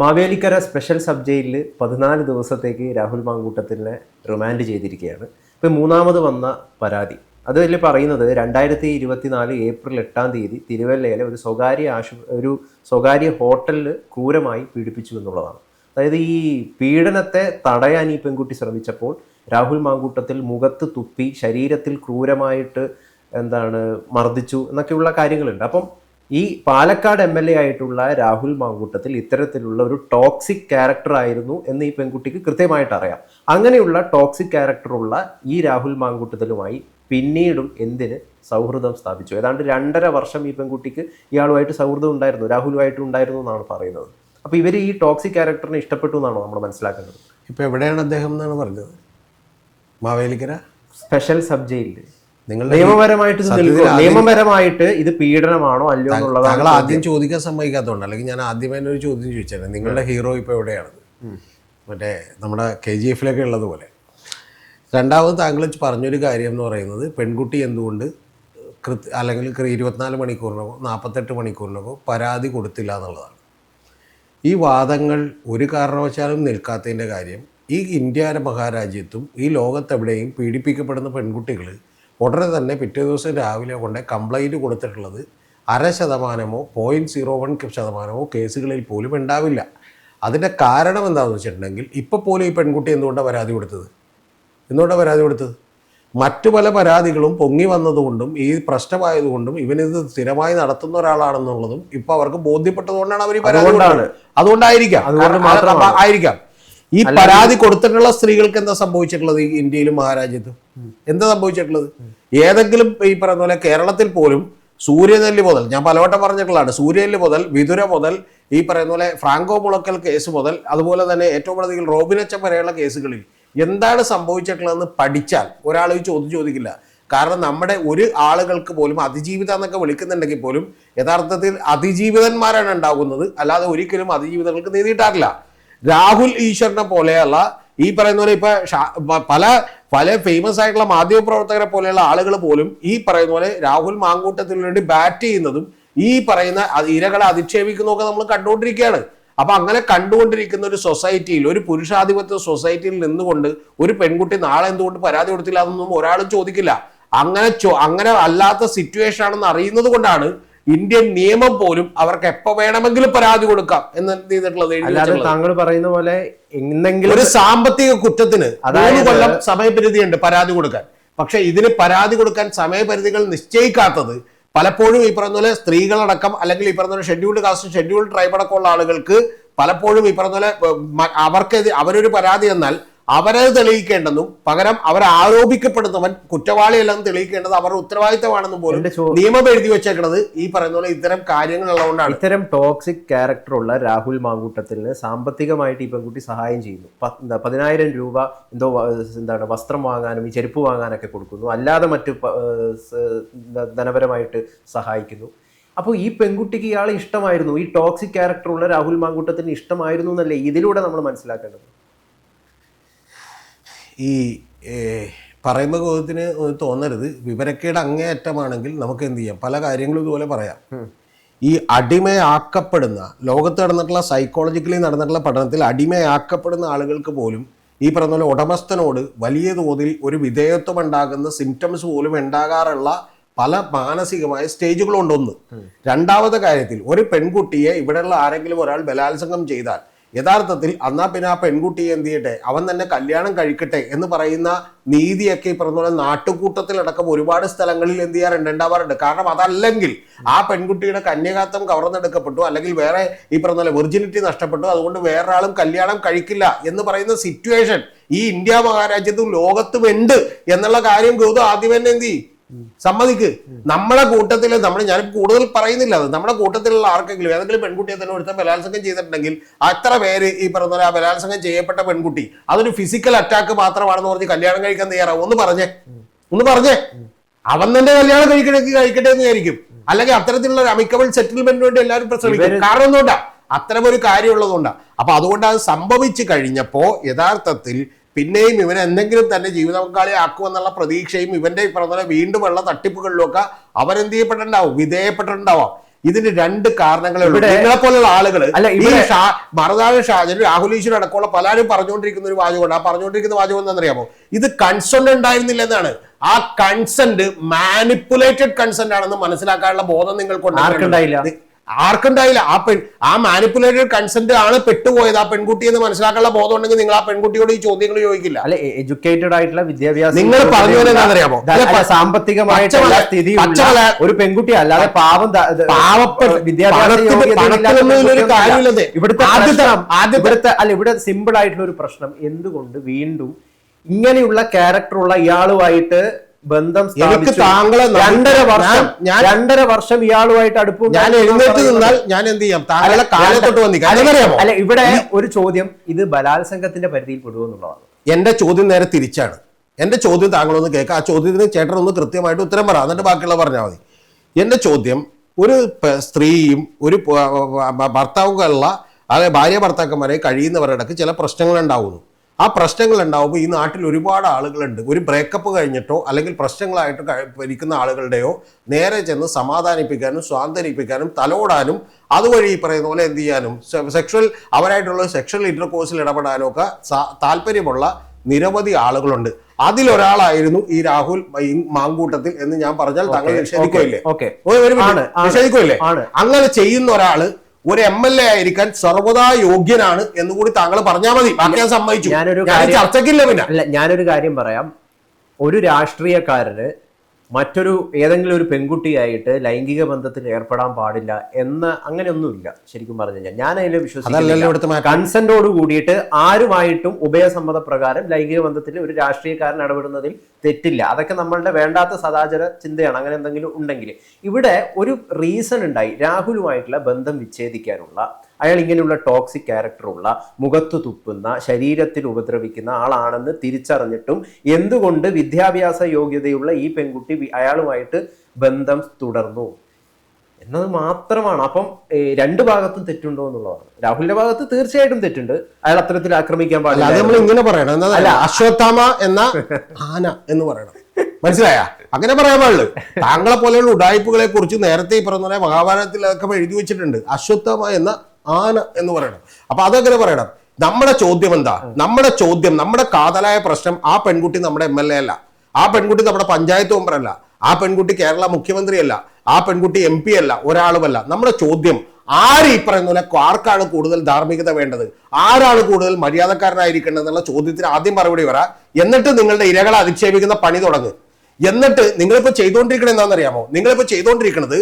Mavelikkara special sub ജയിലിൽ 14 ദിവസത്തേക്ക് Rahul മാങ്കൂട്ടത്തിനെ remand ചെയ്തിരിക്കുകയാണ്. ഇപ്പം മൂന്നാമത് വന്ന പരാതി അതിൽ പറയുന്നത് 2024 ഏപ്രിൽ 8 തിരുവല്ലയിലെ ഒരു സ്വകാര്യ ഹോട്ടലിൽ ക്രൂരമായി പീഡിപ്പിച്ചു എന്നുള്ളതാണ്. അതായത് ഈ പീഡനത്തെ തടയാൻ ഈ പെൺകുട്ടി ശ്രമിച്ചപ്പോൾ രാഹുൽ മാങ്കൂട്ടത്തിൽ മുഖത്ത് തുപ്പി ശരീരത്തിൽ ക്രൂരമായിട്ട് മർദ്ദിച്ചു എന്നൊക്കെയുള്ള കാര്യങ്ങളുണ്ട്. അപ്പം ഈ പാലക്കാട് MLA ആയിട്ടുള്ള രാഹുൽ മാങ്കൂട്ടത്തിൽ ഇത്തരത്തിലുള്ള ഒരു ടോക്സിക് ക്യാരക്ടർ ആയിരുന്നു എന്ന് ഈ പെൺകുട്ടിക്ക് കൃത്യമായിട്ട് അറിയാം. അങ്ങനെയുള്ള ടോക്സിക് ക്യാരക്ടറുള്ള ഈ രാഹുൽ മാങ്കൂട്ടത്തിലുമായി പിന്നീടും എന്തിന് സൗഹൃദം സ്ഥാപിച്ചു. ഏതാണ്ട് 2.5 വർഷം ഈ പെൺകുട്ടിക്ക് ഇയാളുമായിട്ട് സൗഹൃദം ഉണ്ടായിരുന്നു, രാഹുലുമായിട്ട് ഉണ്ടായിരുന്നു എന്നാണ് പറയുന്നത്. അപ്പോൾ ഇവർ ഈ ടോക്സിക് ക്യാരക്ടറിനെ ഇഷ്ടപ്പെട്ടു എന്നാണോ നമ്മൾ മനസ്സിലാക്കേണ്ടത്? ഇപ്പോൾ എവിടെയാണ് അദ്ദേഹം എന്നാണ് പറഞ്ഞത്? മാവേലിക്കര സ്പെഷ്യൽ സബ് ജയിലിൽ. നിയമപരമായിട്ട് ഇത് പീഡനമാണോ അല്ലയോ എന്നുള്ളത് താങ്കൾ ആദ്യം ചോദിക്കാൻ സമ്മതിക്കാത്തതുകൊണ്ട്, അല്ലെങ്കിൽ ഞാൻ ആദ്യമേ ഒരു ചോദ്യം ചോദിച്ചത് നിങ്ങളുടെ ഹീറോ ഇപ്പോൾ എവിടെയാണ്? മറ്റേ നമ്മുടെ KGF ഉള്ളതുപോലെ. രണ്ടാമത് താങ്കൾ പറഞ്ഞൊരു കാര്യം എന്ന് പറയുന്നത് പെൺകുട്ടി എന്തുകൊണ്ട് അല്ലെങ്കിൽ 24 മണിക്കൂറിനകോ 48 മണിക്കൂറിനകോ പരാതി കൊടുത്തില്ല എന്നുള്ളതാണ്. ഈ വാദങ്ങൾ ഒരു കാരണവശാലും നിൽക്കാത്തതിൻ്റെ കാര്യം, ഈ ഇന്ത്യ മഹാരാജ്യത്തും ഈ ലോകത്തെവിടെയും പീഡിപ്പിക്കപ്പെടുന്ന പെൺകുട്ടികൾ ഉടനെ തന്നെ പിറ്റേ ദിവസം രാവിലെ കൊണ്ട് കംപ്ലൈൻറ്റ് കൊടുത്തിട്ടുള്ളത് 0.5% 0.01% കേസുകളിൽ പോലും ഉണ്ടാവില്ല. അതിൻ്റെ കാരണം എന്താണെന്ന് വെച്ചിട്ടുണ്ടെങ്കിൽ ഇപ്പോൾ പോലും ഈ പെൺകുട്ടി എന്തുകൊണ്ടാണ് പരാതി കൊടുത്തത്? മറ്റു പല പരാതികളും പൊങ്ങി വന്നതുകൊണ്ടും ഈ പ്രശ്നമായതുകൊണ്ടും ഇവനിത് സ്ഥിരമായി നടത്തുന്ന ഒരാളാണെന്നുള്ളതും ഇപ്പോൾ അവർക്ക് ബോധ്യപ്പെട്ടതുകൊണ്ടാണ് അവർ ഈ പരാതി കൊടുത്തത്. അതുകൊണ്ടായിരിക്കാം ഈ പരാതി കൊടുത്തിട്ടുള്ള സ്ത്രീകൾക്ക് എന്താ സംഭവിച്ചിട്ടുള്ളത്? ഈ ഇന്ത്യയിലും മഹാരാജ്യത്തും എന്താ സംഭവിച്ചിട്ടുള്ളത്? ഏതെങ്കിലും ഈ പറയുന്ന പോലെ കേരളത്തിൽ പോലും സൂര്യനെല്ലി മുതൽ, ഞാൻ പലവട്ടം പറഞ്ഞിട്ടുള്ളതാണ്, സൂര്യനെല്ലി മുതൽ വിതുര മുതൽ ഈ പറയുന്ന പോലെ ഫ്രാങ്കോ മുളക്കൽ കേസ് മുതൽ അതുപോലെ തന്നെ ഏറ്റവും കൂടുതൽ റോബിനച്ചൻ വരെയുള്ള കേസുകളിൽ എന്താണ് സംഭവിച്ചിട്ടുള്ളതെന്ന് പഠിച്ചാൽ ഒരാൾ ഈ ചോദ്യം ചോദിക്കില്ല. കാരണം നമ്മുടെ ഒരു ആളുകൾക്ക് പോലും അതിജീവിത എന്നൊക്കെ വിളിക്കുന്നുണ്ടെങ്കിൽ പോലും യഥാർത്ഥത്തിൽ അതിജീവിതന്മാരാണ് ഉണ്ടാകുന്നത്, അല്ലാതെ ഒരിക്കലും അതിജീവിതങ്ങൾക്ക് നീതിയിട്ടാറില്ല. രാഹുൽ ഈശ്വറിനെ പോലെയുള്ള ഈ പറയുന്ന പോലെ ഇപ്പൊ പല ഫേമസ് ആയിട്ടുള്ള മാധ്യമപ്രവർത്തകരെ പോലെയുള്ള ആളുകൾ പോലും ഈ പറയുന്ന പോലെ രാഹുൽ മാങ്കൂട്ടത്തിന് വേണ്ടി ബാറ്റ് ചെയ്യുന്നതും ഈ പറയുന്ന ഇരകളെ അധിക്ഷേപിക്കുന്നതൊക്കെ നമ്മൾ കണ്ടുകൊണ്ടിരിക്കുകയാണ്. അപ്പൊ അങ്ങനെ കണ്ടുകൊണ്ടിരിക്കുന്ന ഒരു സൊസൈറ്റിയിൽ, ഒരു പുരുഷാധിപത്യ സൊസൈറ്റിയിൽ നിന്നുകൊണ്ട് ഒരു പെൺകുട്ടി നാളെ എന്തുകൊണ്ട് പരാതി കൊടുത്തില്ല എന്നൊന്നും ഒരാളും ചോദിക്കില്ല. അങ്ങനെ അല്ലാത്ത സിറ്റുവേഷൻ ആണെന്ന് അറിയുന്നത് കൊണ്ടാണ് ഇന്ത്യൻ നിയമം പോലും അവർക്ക് എപ്പോ വേണമെങ്കിലും പരാതി കൊടുക്കാം എന്ന് ചെയ്തിട്ടുള്ളത്. താങ്കൾ പറയുന്ന പോലെ ഒരു സാമ്പത്തിക കുറ്റത്തിന് 3 കൊല്ലം സമയപരിധിയുണ്ട് പരാതി കൊടുക്കാൻ. പക്ഷെ ഇതിന് പരാതി കൊടുക്കാൻ സമയപരിധികൾ നിശ്ചയിക്കാത്തത് പലപ്പോഴും ഈ പറയുന്ന പോലെ സ്ത്രീകളടക്കം, അല്ലെങ്കിൽ ഈ പറയുന്ന പോലെ ഷെഡ്യൂൾഡ് കാസ്റ്റ്, ഷെഡ്യൂൾഡ് ട്രൈബ് അടക്കമുള്ള ആളുകൾക്ക് പലപ്പോഴും ഈ പറയുന്ന പോലെ അവരൊരു പരാതി എന്നാൽ അവരത് തെളിയിക്കേണ്ടെന്നും പകരം അവർ ആരോപിക്കപ്പെടുന്നവൻ കുറ്റവാളിയല്ലെന്ന് തെളിയിക്കേണ്ടത് അവരുടെ ഉത്തരവാദിത്തമാണെന്നും പോലും നിയമം എഴുതി വെച്ചേക്കുന്നത് ഈ പറയുന്ന പോലെ ഇത്തരം കാര്യങ്ങളുള്ളതുകൊണ്ടാണ്. ഇത്തരം ടോക്സിക് ക്യാരക്ടറുള്ള രാഹുൽ മാങ്കൂട്ടത്തിന് സാമ്പത്തികമായിട്ട് ഈ പെൺകുട്ടി സഹായം ചെയ്യുന്നു. 10,000 രൂപ വസ്ത്രം വാങ്ങാനും ഈ ചെരുപ്പ് വാങ്ങാനൊക്കെ കൊടുക്കുന്നു, അല്ലാതെ മറ്റു ധനപരമായിട്ട് സഹായിക്കുന്നു. അപ്പോൾ ഈ പെൺകുട്ടിക്ക് ഇയാളെ ഇഷ്ടമായിരുന്നു, ഈ ടോക്സിക് ക്യാരക്ടറുള്ള രാഹുൽ മാങ്കൂട്ടത്തിന് ഇഷ്ടമായിരുന്നു എന്നല്ലേ ഇതിലൂടെ നമ്മൾ മനസ്സിലാക്കേണ്ടത്? ഈ പറയുമ്പോൾ ഗോഹത്തിന് തോന്നരുത്, വിവരക്കേട് അങ്ങേയറ്റമാണെങ്കിൽ നമുക്ക് എന്ത് ചെയ്യാം, പല കാര്യങ്ങളും ഇതുപോലെ പറയാം. ഈ അടിമയാക്കപ്പെടുന്ന, ലോകത്ത് നടന്നിട്ടുള്ള സൈക്കോളജിക്കലി നടന്നിട്ടുള്ള പഠനത്തിൽ അടിമയാക്കപ്പെടുന്ന ആളുകൾക്ക് പോലും ഈ പറഞ്ഞ പോലെ ഉടമസ്ഥനോട് വലിയ തോതിൽ ഒരു വിധേയത്വം ഉണ്ടാകുന്ന സിംറ്റംസ് പോലും ഉണ്ടാകാറുള്ള പല മാനസികമായ സ്റ്റേജുകളുണ്ടൊന്ന്. രണ്ടാമത്തെ കാര്യത്തിൽ ഒരു പെൺകുട്ടിയെ ഇവിടെയുള്ള ആരെങ്കിലും ഒരാൾ ബലാത്സംഗം ചെയ്താൽ യഥാർത്ഥത്തിൽ എന്നാ പിന്നെ ആ പെൺകുട്ടിയെ എന്ത് ചെയ്യട്ടെ, അവൻ തന്നെ കല്യാണം കഴിക്കട്ടെ എന്ന് പറയുന്ന നീതിയൊക്കെ ഈ പറഞ്ഞ പോലെ നാട്ടുകൂട്ടത്തിലടക്കം ഒരുപാട് സ്ഥലങ്ങളിൽ എന്ത് ഉണ്ടാവാറുണ്ട്. കാരണം അതല്ലെങ്കിൽ ആ പെൺകുട്ടിയുടെ കന്യകാത്വം കവർന്നെടുക്കപ്പെട്ടു, അല്ലെങ്കിൽ വേറെ ഈ പറഞ്ഞ പോലെ വെർജിനിറ്റി നഷ്ടപ്പെട്ടു, അതുകൊണ്ട് വേറൊരാളും കല്യാണം കഴിക്കില്ല എന്ന് പറയുന്ന സിറ്റുവേഷൻ ഈ ഇന്ത്യ മഹാരാജ്യത്തും ലോകത്തും ഉണ്ട് എന്നുള്ള കാര്യം ഗൗതം ആദ്യം തന്നെ എന്ത് ചെയ്യും, സമ്മതിക്ക്. നമ്മളെ കൂട്ടത്തിൽ ഞാൻ കൂടുതൽ പറയുന്നില്ല, അത് നമ്മുടെ കൂട്ടത്തിലുള്ള ആർക്കെങ്കിലും ഏതെങ്കിലും പെൺകുട്ടിയെ തന്നെ ഒരുത്ത ബലാത്സംഗം ചെയ്തിട്ടുണ്ടെങ്കിൽ അത്ര പേര് ഈ പറഞ്ഞ ആ ബലാത്സംഗം ചെയ്യപ്പെട്ട പെൺകുട്ടി അതൊരു ഫിസിക്കൽ അറ്റാക്ക് മാത്രമാണെന്ന് പറഞ്ഞ് കല്യാണം കഴിക്കാൻ തയ്യാറാവും? ഒന്ന് പറഞ്ഞേ അവൻ തന്നെ കല്യാണം കഴിക്കട്ടെ എന്ന് വിചാരിക്കും, അല്ലെങ്കിൽ അത്തരത്തിലുള്ള ഒരു അമിക്കബിൾ സെറ്റിൽമെന്റിന് വേണ്ടി എല്ലാവരും ശ്രമിക്കും. കാരണം എന്തുകൊണ്ടാ? അത്തരം ഒരു കാര്യം ഉള്ളതുകൊണ്ടാണ്. അപ്പൊ അതുകൊണ്ട് അത് സംഭവിച്ചു കഴിഞ്ഞപ്പോ യഥാർത്ഥത്തിൽ പിന്നെയും ഇവൻ എന്തെങ്കിലും തന്നെ ജീവിത പങ്കാളിയെ ആക്കുമെന്നുള്ള പ്രതീക്ഷയും ഇവന്റെ ഈ പറഞ്ഞ വീണ്ടുമുള്ള തട്ടിപ്പുകളിലൊക്കെ അവരെന്ത് ചെയ്യപ്പെട്ടിട്ടുണ്ടാവും, വിധേയപ്പെട്ടിട്ടുണ്ടാവാം. ഇതിന് രണ്ട് കാരണങ്ങളുണ്ട്. നിങ്ങളെ പോലുള്ള ആളുകൾ മറുനാട് ഷാജൻ, രാഹുൽ ഈശ്വർ അടക്കമുള്ള പലരും പറഞ്ഞുകൊണ്ടിരിക്കുന്ന ഒരു വാചകമുണ്ട്. ആ പറഞ്ഞുകൊണ്ടിരിക്കുന്ന വാചകം എന്താണെന്നറിയാമോ? ഇത് കൺസെന്റ് ഉണ്ടായിരുന്നില്ല എന്നാണ്. ആ കൺസെന്റ് മാനിപ്പുലേറ്റഡ് കൺസെന്റ് ആണെന്ന് മനസ്സിലാക്കാനുള്ള ബോധം നിങ്ങൾക്കുണ്ടായില്ല. ആർക്കുണ്ടായില്ല. ആ മാനിപ്പുലേറ്റഡ് കൺസെന്റ് ആണ് പെട്ടുപോയത് ആ പെൺകുട്ടി എന്ന് മനസ്സിലാക്കാനുള്ള ബോധം ഉണ്ടെങ്കിൽ നിങ്ങൾ ആ പെൺകുട്ടിയോട് ഈ ചോദ്യങ്ങൾ ചോദിക്കില്ല. അല്ല, എഡ്യൂക്കേറ്റഡ് ആയിട്ടുള്ള വിദ്യാഭ്യാസം നിങ്ങൾ പറഞ്ഞു എന്താണെന്നറിയാമോ? സാമ്പത്തികമായിട്ടുള്ള സ്ഥിതി ഒരു പെൺകുട്ടി അല്ലാതെ ഇവിടെ സിമ്പിൾ ആയിട്ടുള്ള ഒരു പ്രശ്നം, എന്തുകൊണ്ട് വീണ്ടും ഇങ്ങനെയുള്ള ക്യാരക്ടറുള്ള ഇയാളുമായിട്ട് ബന്ധം സ്ഥാപിച്ചു? 2.5 വർഷം ഇയാളുമായിട്ട് അടുപ്പം. ഞാൻ എഴുന്നേറ്റ് നിന്നാൽ ഞാൻ എന്ത് ചെയ്യാം? താങ്കളെ കാലത്തോട്ട് വന്നിരിക്കും. അല്ല, ഇവിടെ ഒരു ചോദ്യം, ഇത് ബലാത്സംഗത്തിന്റെ പരിധിയിൽ പെടുമെന്നുള്ളതാണ്. എന്റെ ചോദ്യം നേരെ തിരിച്ചാണ്. എന്റെ ചോദ്യം താങ്കളൊന്ന് കേൾക്കാം. ആ ചോദ്യത്തിന് ചേട്ടൻ ഒന്ന് കൃത്യമായിട്ട് ഉത്തരം പറ, എന്നിട്ട് ബാക്കിയുള്ള പറഞ്ഞാൽ മതി. എന്റെ ചോദ്യം, ഒരു സ്ത്രീയും ഒരു ഭർത്താവുകളുള്ള അതായത് ഭാര്യ ഭർത്താക്കന്മാരെ കഴിയുന്നവരുടെ ചില പ്രശ്നങ്ങൾ ഉണ്ടാവുന്നു. ആ പ്രശ്നങ്ങൾ ഉണ്ടാവുമ്പോൾ ഈ നാട്ടിൽ ഒരുപാട് ആളുകളുണ്ട്. ഒരു ബ്രേക്കപ്പ് കഴിഞ്ഞിട്ടോ അല്ലെങ്കിൽ പ്രശ്നങ്ങളായിട്ട് ഇരിക്കുന്ന ആളുകളുടെയോ നേരെ ചെന്ന് സമാധാനിപ്പിക്കാനും സ്വാന്തനിപ്പിക്കാനും തലോടാനും അതുവഴി ഈ പറയുന്ന പോലെ എന്ത് ചെയ്യാനും അവരായിട്ടുള്ള സെക്ഷൽ ഇന്റർകോഴ്സിൽ ഇടപെടാനും ഒക്കെ താല്പര്യമുള്ള നിരവധി ആളുകളുണ്ട്. അതിലൊരാളായിരുന്നു ഈ രാഹുൽ മാങ്കൂട്ടത്തിൽ എന്ന് ഞാൻ പറഞ്ഞാൽ താങ്കൾ നിഷേധിക്കുകയില്ലേ? നിഷേധിക്കുകയില്ലേ? അങ്ങനെ ചെയ്യുന്ന ഒരാള് ഒരു MLA ആയിരിക്കാൻ സർവ്വതാ യോഗ്യനാണ് എന്നുകൂടി താങ്കൾ പറഞ്ഞാൽ മതി. ബാക്കി ഞാൻ സമ്മതിച്ചു. ചർച്ചയ്ക്കില്ല. പിന്നെ അല്ല, ഞാനൊരു കാര്യം പറയാം. ഒരു രാഷ്ട്രീയക്കാരന് മറ്റൊരു ഏതെങ്കിലും ഒരു പെൺകുട്ടിയായിട്ട് ലൈംഗിക ബന്ധത്തിൽ ഏർപ്പെടാൻ പാടില്ല എന്ന് അങ്ങനെയൊന്നുമില്ല. ശരിക്കും പറഞ്ഞു കഴിഞ്ഞാൽ ഞാൻ അതിൽ വിശ്വസിക്കുന്നില്ല. കൺസെന്റോട് കൂടിയിട്ട് ആരുമായിട്ടും ഉഭയസമ്മത പ്രകാരം ലൈംഗിക ബന്ധത്തിൽ ഒരു രാഷ്ട്രീയക്കാരൻ ഇടപെടുന്നതിൽ തെറ്റില്ല. അതൊക്കെ നമ്മളുടെ വേണ്ടാത്ത സദാചാര ചിന്തയാണ്. അങ്ങനെ എന്തെങ്കിലും ഉണ്ടെങ്കിൽ ഇവിടെ ഒരു റീസൺ ഉണ്ടായി രാഹുലുമായിട്ടുള്ള ബന്ധം വിച്ഛേദിക്കാനുള്ള. അയാൾ ഇങ്ങനെയുള്ള ടോക്സിക് ക്യാരക്ടറുള്ള, മുഖത്ത് തുപ്പുന്ന, ശരീരത്തിൽ ഉപദ്രവിക്കുന്ന ആളാണെന്ന് തിരിച്ചറിഞ്ഞിട്ടും എന്തുകൊണ്ട് വിദ്യാഭ്യാസ യോഗ്യതയുള്ള ഈ പെൺകുട്ടി അയാളുമായിട്ട് ബന്ധം തുടർന്നു എന്നത് മാത്രമാണ്. അപ്പം രണ്ട് ഭാഗത്തും തെറ്റുണ്ടോ എന്നുള്ളതാണ്. രാഹുലിന്റെ ഭാഗത്ത് തീർച്ചയായിട്ടും തെറ്റുണ്ട്. അയാൾ അത്തരത്തിൽ ആക്രമിക്കാൻ പാടില്ല. നമ്മൾ ഇങ്ങനെ പറയണം, അല്ല അശ്വത്ഥാമ എന്ന ആന എന്ന് പറയണം. മനസ്സിലായ? അങ്ങനെ പറയാൻ പാടില്ല. താങ്കളെ പോലെയുള്ള ഉഡായിപ്പുകളെ കുറിച്ച് നേരത്തെ ഈ പറഞ്ഞ പോലെ മഹാഭാരതത്തിൽ അതൊക്കെ എഴുതി വെച്ചിട്ടുണ്ട്. അശ്വത്ഥാമ എന്ന ആന എന്ന് പറയണം. അപ്പൊ അതെങ്ങനെ പറയണം? നമ്മുടെ ചോദ്യം എന്താ? നമ്മുടെ കാതലായ പ്രശ്നം ആ പെൺകുട്ടി നമ്മുടെ MLA അല്ല, ആ പെൺകുട്ടി നമ്മുടെ പഞ്ചായത്ത് മെമ്പറല്ല, ആ പെൺകുട്ടി കേരള മുഖ്യമന്ത്രിയല്ല, ആ പെൺകുട്ടി MP അല്ല, ഒരാളുമല്ല. നമ്മുടെ ചോദ്യം ആര് ഈ പറയുന്ന പോലെ ആർക്കാണ് കൂടുതൽ ധാർമ്മികത വേണ്ടത്, ആരാണ് കൂടുതൽ മര്യാദക്കാരനായിരിക്കേണ്ടത് എന്നുള്ള ചോദ്യത്തിന് ആദ്യം മറുപടി വരാ. എന്നിട്ട് നിങ്ങളുടെ ഇരകളെ അധിക്ഷേപിക്കുന്ന പണി തുടങ്ങും. എന്നിട്ട് നിങ്ങളിപ്പോ ചെയ്തുകൊണ്ടിരിക്കണത് എന്താണെന്നറിയാമോ? നിങ്ങളിപ്പോ ചെയ്തുകൊണ്ടിരിക്കുന്നത്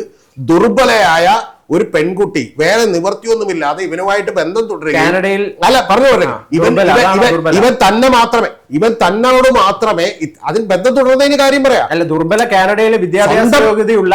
ദുർബലയായ ഒരു പെൺകുട്ടി വേറെ നിവർത്തിയൊന്നുമില്ലാതെ ഇവനുമായിട്ട് ബന്ധം തുടരുകയും അല്ല പറഞ്ഞു ഇവൻ തന്നോട് മാത്രമേ അതിന് ബന്ധം തുടരുന്നതിന് കാര്യം പറയാം. അല്ല, ദുർബല കാനഡയിലെ വിദ്യാഭ്യാസ യോഗ്യതയുള്ള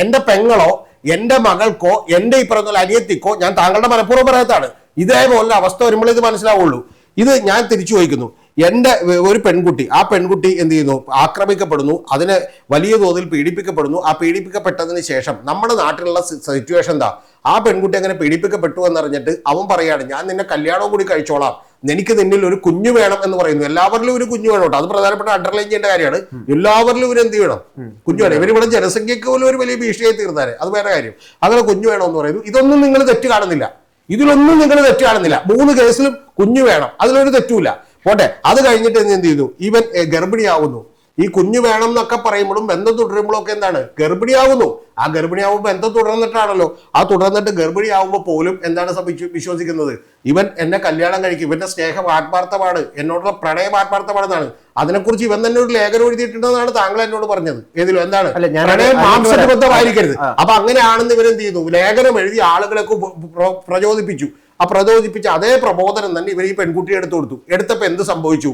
എന്റെ പെങ്ങളോ എന്റെ മകൾക്കോ എന്റെ ഈ പറഞ്ഞ അനിയത്തിക്കോ ഞാൻ താങ്കളുടെ മനഃപൂർവ്വം പറയാത്താണ്. ഇതേപോലെ അവസ്ഥ വരുമ്പോൾ ഇത് മനസ്സിലാവുള്ളൂ. ഇത് ഞാൻ തിരിച്ചു ചോദിക്കുന്നു. എൻ്റെ ഒരു പെൺകുട്ടി, ആ പെൺകുട്ടി എന്ത് ചെയ്യുന്നു? ആക്രമിക്കപ്പെടുന്നു, അതിന് വലിയ തോതിൽ പീഡിപ്പിക്കപ്പെടുന്നു. ആ പീഡിപ്പിക്കപ്പെട്ടതിന് ശേഷം നമ്മുടെ നാട്ടിലുള്ള സിറ്റുവേഷൻ എന്താ? ആ പെൺകുട്ടി അങ്ങനെ പീഡിപ്പിക്കപ്പെട്ടു എന്നറിഞ്ഞിട്ട് അവൻ പറയാണ്, ഞാൻ നിന്നെ കല്യാണവും കൂടി കഴിച്ചോളാം, എനിക്ക് നിന്നിൽ ഒരു കുഞ്ഞു വേണം എന്ന് പറയുന്നു. എല്ലാവരിലും ഒരു കുഞ്ഞു വേണം കേട്ടോ, അത് പ്രധാനപ്പെട്ട അണ്ടർലൈൻ ചെയ്യേണ്ട കാര്യമാണ്. എല്ലാവരിലും ഇവർ എന്ത് വേണം? കുഞ്ഞു വേണം. ഇവരിവിടെ ജനസംഖ്യക്ക് പോലും ഒരു വലിയ ഭീഷണിയായി തീർന്നാലേ അത് വേറെ കാര്യം. അങ്ങനെ കുഞ്ഞു വേണം എന്ന് പറയുന്നു. ഇതൊന്നും നിങ്ങൾ തെറ്റ് കാണുന്നില്ല. ഇതിലൊന്നും നിങ്ങൾ തെറ്റ് കാണുന്നില്ല. 3 കേസിലും കുഞ്ഞു വേണം, അതിലൊരു തെറ്റുമില്ല. പോട്ടെ, അത് കഴിഞ്ഞിട്ട് എന്ത് ചെയ്തു? ഇവൻ ഗർഭിണിയാവുന്നു. ഈ കുഞ്ഞു വേണം എന്നൊക്കെ പറയുമ്പോഴും ബന്ധം തുടരുമ്പോഴും ഒക്കെ എന്താണ്? ഗർഭിണിയാവുന്നു. ആ ഗർഭിണിയാവുമ്പോൾ ബന്ധം തുടർന്നിട്ടാണല്ലോ. ആ തുടർന്നിട്ട് ഗർഭിണിയാവുമ്പോൾ പോലും എന്താണ് വിശ്വസിക്കുന്നത്? ഇവൻ എന്നെ കല്യാണം കഴിക്കും, ഇവന്റെ സ്നേഹം ആത്മാർത്ഥമാണ്, എന്നോടുള്ള പ്രണയം ആത്മാർത്ഥമാണെന്നാണ്. അതിനെക്കുറിച്ച് ഇവൻ തന്നെ ഒരു ലേഖനം എഴുതിയിട്ടുണ്ടെന്നാണ് താങ്കൾ എന്നോട് പറഞ്ഞത്. ഏതിലും എന്താണ്? പ്രണയം മാംസബദ്ധമായിരിക്കരുത്. അപ്പൊ അങ്ങനെയാണെന്ന് ഇവരെന്ത് ചെയ്തു? ലേഖനം എഴുതി ആളുകളൊക്കെ പ്രചോദിപ്പിച്ചു. ആ പ്രചോദിപ്പിച്ച അതേ പ്രബോധനം തന്നെ ഇവർ ഈ പെൺകുട്ടിയെ എടുത്തു കൊടുത്തു. എടുത്തപ്പോൾ എന്ത് സംഭവിച്ചു?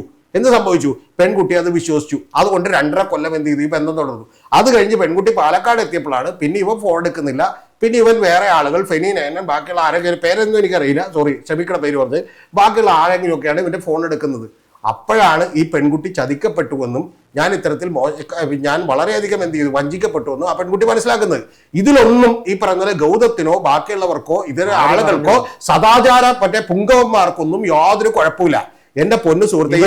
പെൺകുട്ടി അത് വിശ്വസിച്ചു. അതുകൊണ്ട് 2.5 കൊല്ലം എന്ത് ചെയ്തു? ഈ ബന്ധം തുടർന്നു. അത് കഴിഞ്ഞ് പെൺകുട്ടി പാലക്കാട് എത്തിയപ്പോഴാണ് പിന്നെ ഇവൻ ഫോൺ എടുക്കുന്നില്ല. പിന്നെ ഇവൻ വേറെ ആളുകൾ, ഫെനീനേനും ബാക്കിയുള്ള ആരെങ്കിലും, പേരൊന്നും എനിക്കറിയില്ല, സോറി ക്ഷമിക്കണ പേര് പറഞ്ഞ്, ബാക്കിയുള്ള ആരെങ്കിലും ഒക്കെയാണ് ഇവന്റെ ഫോൺ എടുക്കുന്നത്. അപ്പോഴാണ് ഈ പെൺകുട്ടി ചതിക്കപ്പെട്ടുവെന്നും ഞാൻ വളരെയധികം എന്ത് ചെയ്തു? വഞ്ചിക്കപ്പെട്ടുവെന്നും ആ പെൺകുട്ടി മനസ്സിലാക്കുന്നത്. ഇതിലൊന്നും ഈ പറഞ്ഞ ഗൗതത്തിനോ ബാക്കിയുള്ളവർക്കോ ഇതര ആളുകൾക്കോ സദാചാര പുങ്കവന്മാർക്കൊന്നും യാതൊരു കുഴപ്പമില്ല. എന്റെ പൊന്നു സുഹൃത്തെ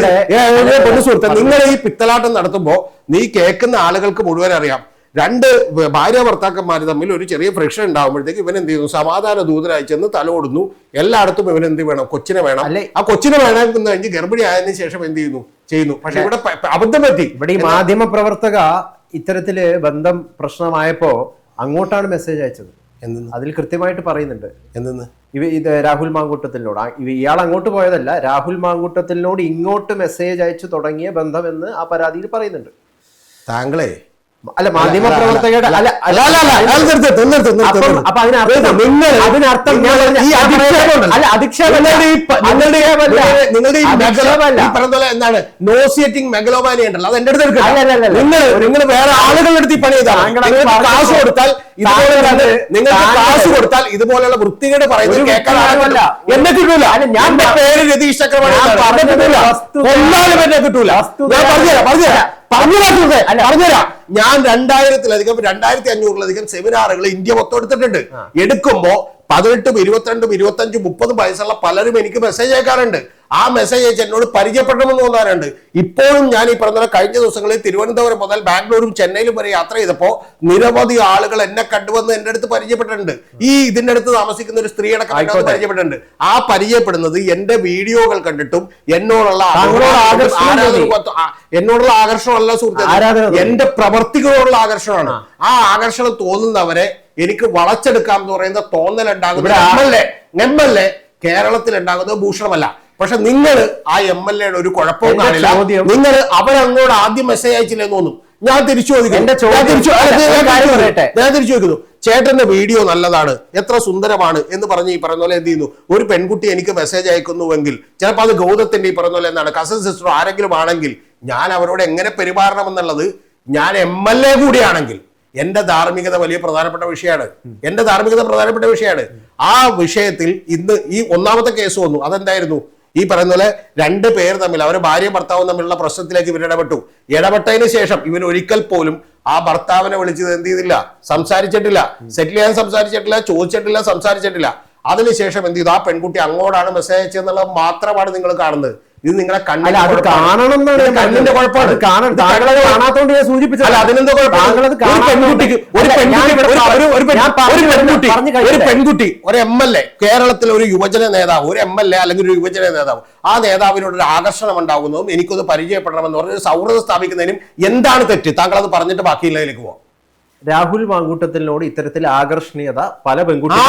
നിങ്ങൾ ഈ പിത്തലാട്ടം നടത്തുമ്പോ നീ കേൾക്കുന്ന ആളുകൾക്ക് മുഴുവൻ അറിയാം, രണ്ട് ഭാര്യ ഭർത്താക്കന്മാർ തമ്മിൽ ഒരു ചെറിയ ഫ്രിക്ഷൻ ഉണ്ടാകുമ്പോഴത്തേക്ക് ഇവൻ എന്ത് ചെയ്യുന്നു, സമാധാന ദൂതനായി ചെന്ന് തലോടുന്നു. എല്ലായിടത്തും ഇവൻ എന്ത് വേണം, കൊച്ചിനെ വേണം. ആ കൊച്ചിനെ വേണമെന്ന് കഴിഞ്ഞ് ഗർഭിണി ആയതിനു ശേഷം എന്ത് ചെയ്യുന്നു. പക്ഷെ ഇവിടെ അബദ്ധം പറ്റി. ഇവിടെ ഈ മാധ്യമ പ്രവർത്തക ഇത്തരത്തില് ബന്ധം പ്രശ്നമായപ്പോ അങ്ങോട്ടാണ് മെസ്സേജ് അയച്ചത്. അതിൽ കൃത്യമായിട്ട് പറയുന്നുണ്ട് എന്തെന്ന്. ഇത് രാഹുൽ മാങ്കൂട്ടത്തിനോട് ഇയാൾ അങ്ങോട്ട് പോയതല്ല, രാഹുൽ മാങ്കൂട്ടത്തിനോട് ഇങ്ങോട്ട് മെസ്സേജ് അയച്ചു തുടങ്ങിയ ബന്ധം എന്ന് ആ പരാതിയിൽ പറയുന്നുണ്ട്. താങ്കളെ അല്ല, മാധ്യമ പ്രവർത്തകരുടെ എന്താണ് നോസിയേറ്റിംഗ് മെഗലോമാനി ഉണ്ടല്ലോ, അത് എന്റെ അടുത്ത് നിങ്ങൾ വേറെ ആളുകളുടെ അടുത്ത് പണി ചെയ്താൽ കാശ് കൊടുത്താൽ നിങ്ങൾക്ക് കാശ് കൊടുത്താൽ ഇതുപോലെയുള്ള വൃത്തികേട് പറയുന്നത് കേൾക്കാൻ ആളല്ല. എന്നെ കിട്ടൂല. ഞാൻ പേര് രതീഷ് ചക്രവർത്തി എന്നെ കിട്ടൂല. പറഞ്ഞുതരാം. ഞാൻ 2000-ലധികം 2500-ലധികം സെമിനാറുകൾ ഇന്ത്യ മൊത്തം എടുത്തിട്ടുണ്ട്. എടുക്കുമ്പോ 18, 22, 25, 30 വയസ്സുള്ള പലരും എനിക്ക് മെസ്സേജ് അയക്കാറുണ്ട്. ആ മെസ്സേജ് അയച്ച് എന്നോട് പരിചയപ്പെടണമെന്ന് തോന്നാറുണ്ട്. ഇപ്പോഴും ഞാൻ ഈ പറഞ്ഞ കഴിഞ്ഞ ദിവസങ്ങളിൽ തിരുവനന്തപുരം മുതൽ ബാംഗ്ലൂരും ചെന്നൈയിലും വരെ യാത്ര ചെയ്തപ്പോ നിരവധി ആളുകൾ എന്നെ കണ്ടുവന്ന് എന്റെ അടുത്ത് പരിചയപ്പെട്ടിട്ടുണ്ട്. ഈ അടുത്ത് താമസിക്കുന്ന ഒരു സ്ത്രീയുടെ പരിചയപ്പെട്ടിട്ടുണ്ട്. ആ പരിചയപ്പെടുന്നത് എന്റെ വീഡിയോകൾ കണ്ടിട്ടും എന്നോടുള്ള ആകർഷണമല്ല സുഹൃത്തുക്കളെ, എന്റെ പ്രവർത്തികളോടുള്ള ആകർഷണമാണ്. ആ ആകർഷണം തോന്നുന്നവരെ എനിക്ക് വളച്ചെടുക്കാം എന്ന് പറയുന്ന തോന്നലുണ്ടാകുന്നത് എംഎൽഎ കേരളത്തിൽ ഉണ്ടാകുന്നത് ഭൂഷണമല്ല. പക്ഷെ നിങ്ങൾ ആ എംഎൽഎയുടെ ഒരു കുഴപ്പവും കാണില്ല. നിങ്ങൾ അവരങ്ങോട്ട് ആദ്യം മെസ്സേജ് അയച്ചില്ലെന്ന് തോന്നും. ഞാൻ തിരിച്ചു ചോദിക്കുന്നു, ചേട്ടന്റെ വീഡിയോ നല്ലതാണ്, എത്ര സുന്ദരമാണ് എന്ന് പറഞ്ഞ് ഈ പറയുന്ന പോലെ എന്ത് ചെയ്യുന്നു, ഒരു പെൺകുട്ടി എനിക്ക് മെസ്സേജ് അയക്കുന്നുവെങ്കിൽ ചിലപ്പോൾ അത് ഗൗതത്തിന്റെ ഈ പറയുന്ന പോലെ എന്താണ് കസിൻ സിസ്റ്ററോ ആരെങ്കിലും ആണെങ്കിൽ ഞാൻ അവരോട് എങ്ങനെ പെരുമാറണമെന്നുള്ളത്, ഞാൻ എംഎൽഎ കൂടിയാണെങ്കിൽ എന്റെ ധാർമ്മികത വലിയ പ്രധാനപ്പെട്ട വിഷയമാണ്. ആ വിഷയത്തിൽ ഇന്ന് ഈ ഒന്നാമത്തെ കേസ് വന്നു. അതെന്തായിരുന്നു? ഈ പറയുന്ന പോലെ 2 പേർ തമ്മിൽ, അവരെ ഭാര്യ ഭർത്താവും തമ്മിലുള്ള പ്രശ്നത്തിലേക്ക് ഇവർ ഇടപെട്ടതിന് ശേഷം ഇവർ ഒരിക്കൽ പോലും ആ ഭർത്താവിനെ വിളിച്ചത് എന്ത് ചെയ്തില്ല, സംസാരിച്ചിട്ടില്ല, സെറ്റിൽ ചെയ്യാൻ സംസാരിച്ചിട്ടില്ല, ചോദിച്ചിട്ടില്ല, സംസാരിച്ചിട്ടില്ല. അതിനുശേഷം എന്ത് ചെയ്തു, ആ പെൺകുട്ടി അങ്ങോട്ടാണ് മെസ്സേജ് അയച്ചതെന്നുള്ളത് മാത്രമാണ് നിങ്ങൾ കാണുന്നത്. ഇത് നിങ്ങളെ കണ്ണിന്റെ കുഴപ്പമാണ്. ഒരു പെൺകുട്ടി ഒരു എംഎൽഎ, കേരളത്തിലെ ഒരു യുവജന നേതാവ്, ഒരു എംഎൽഎ അല്ലെങ്കിൽ ഒരു യുവജന നേതാവ്, ആ നേതാവിനോട് ഒരു ആകർഷണം ഉണ്ടാകുന്നതും എനിക്കൊന്ന് പരിചയപ്പെടണമെന്ന് പറഞ്ഞ ഒരു സൗഹൃദം സ്ഥാപിക്കുന്നതിനും എന്താണ് തെറ്റ്? താങ്കൾ അത് പറഞ്ഞിട്ട് ബാക്കിയുള്ളതിലേക്ക് പോവാം. രാഹുൽ മാങ്കൂട്ടത്തിനോട് ഇത്തരത്തിൽ ആകർഷണീയത പല പെൺകുട്ടികളും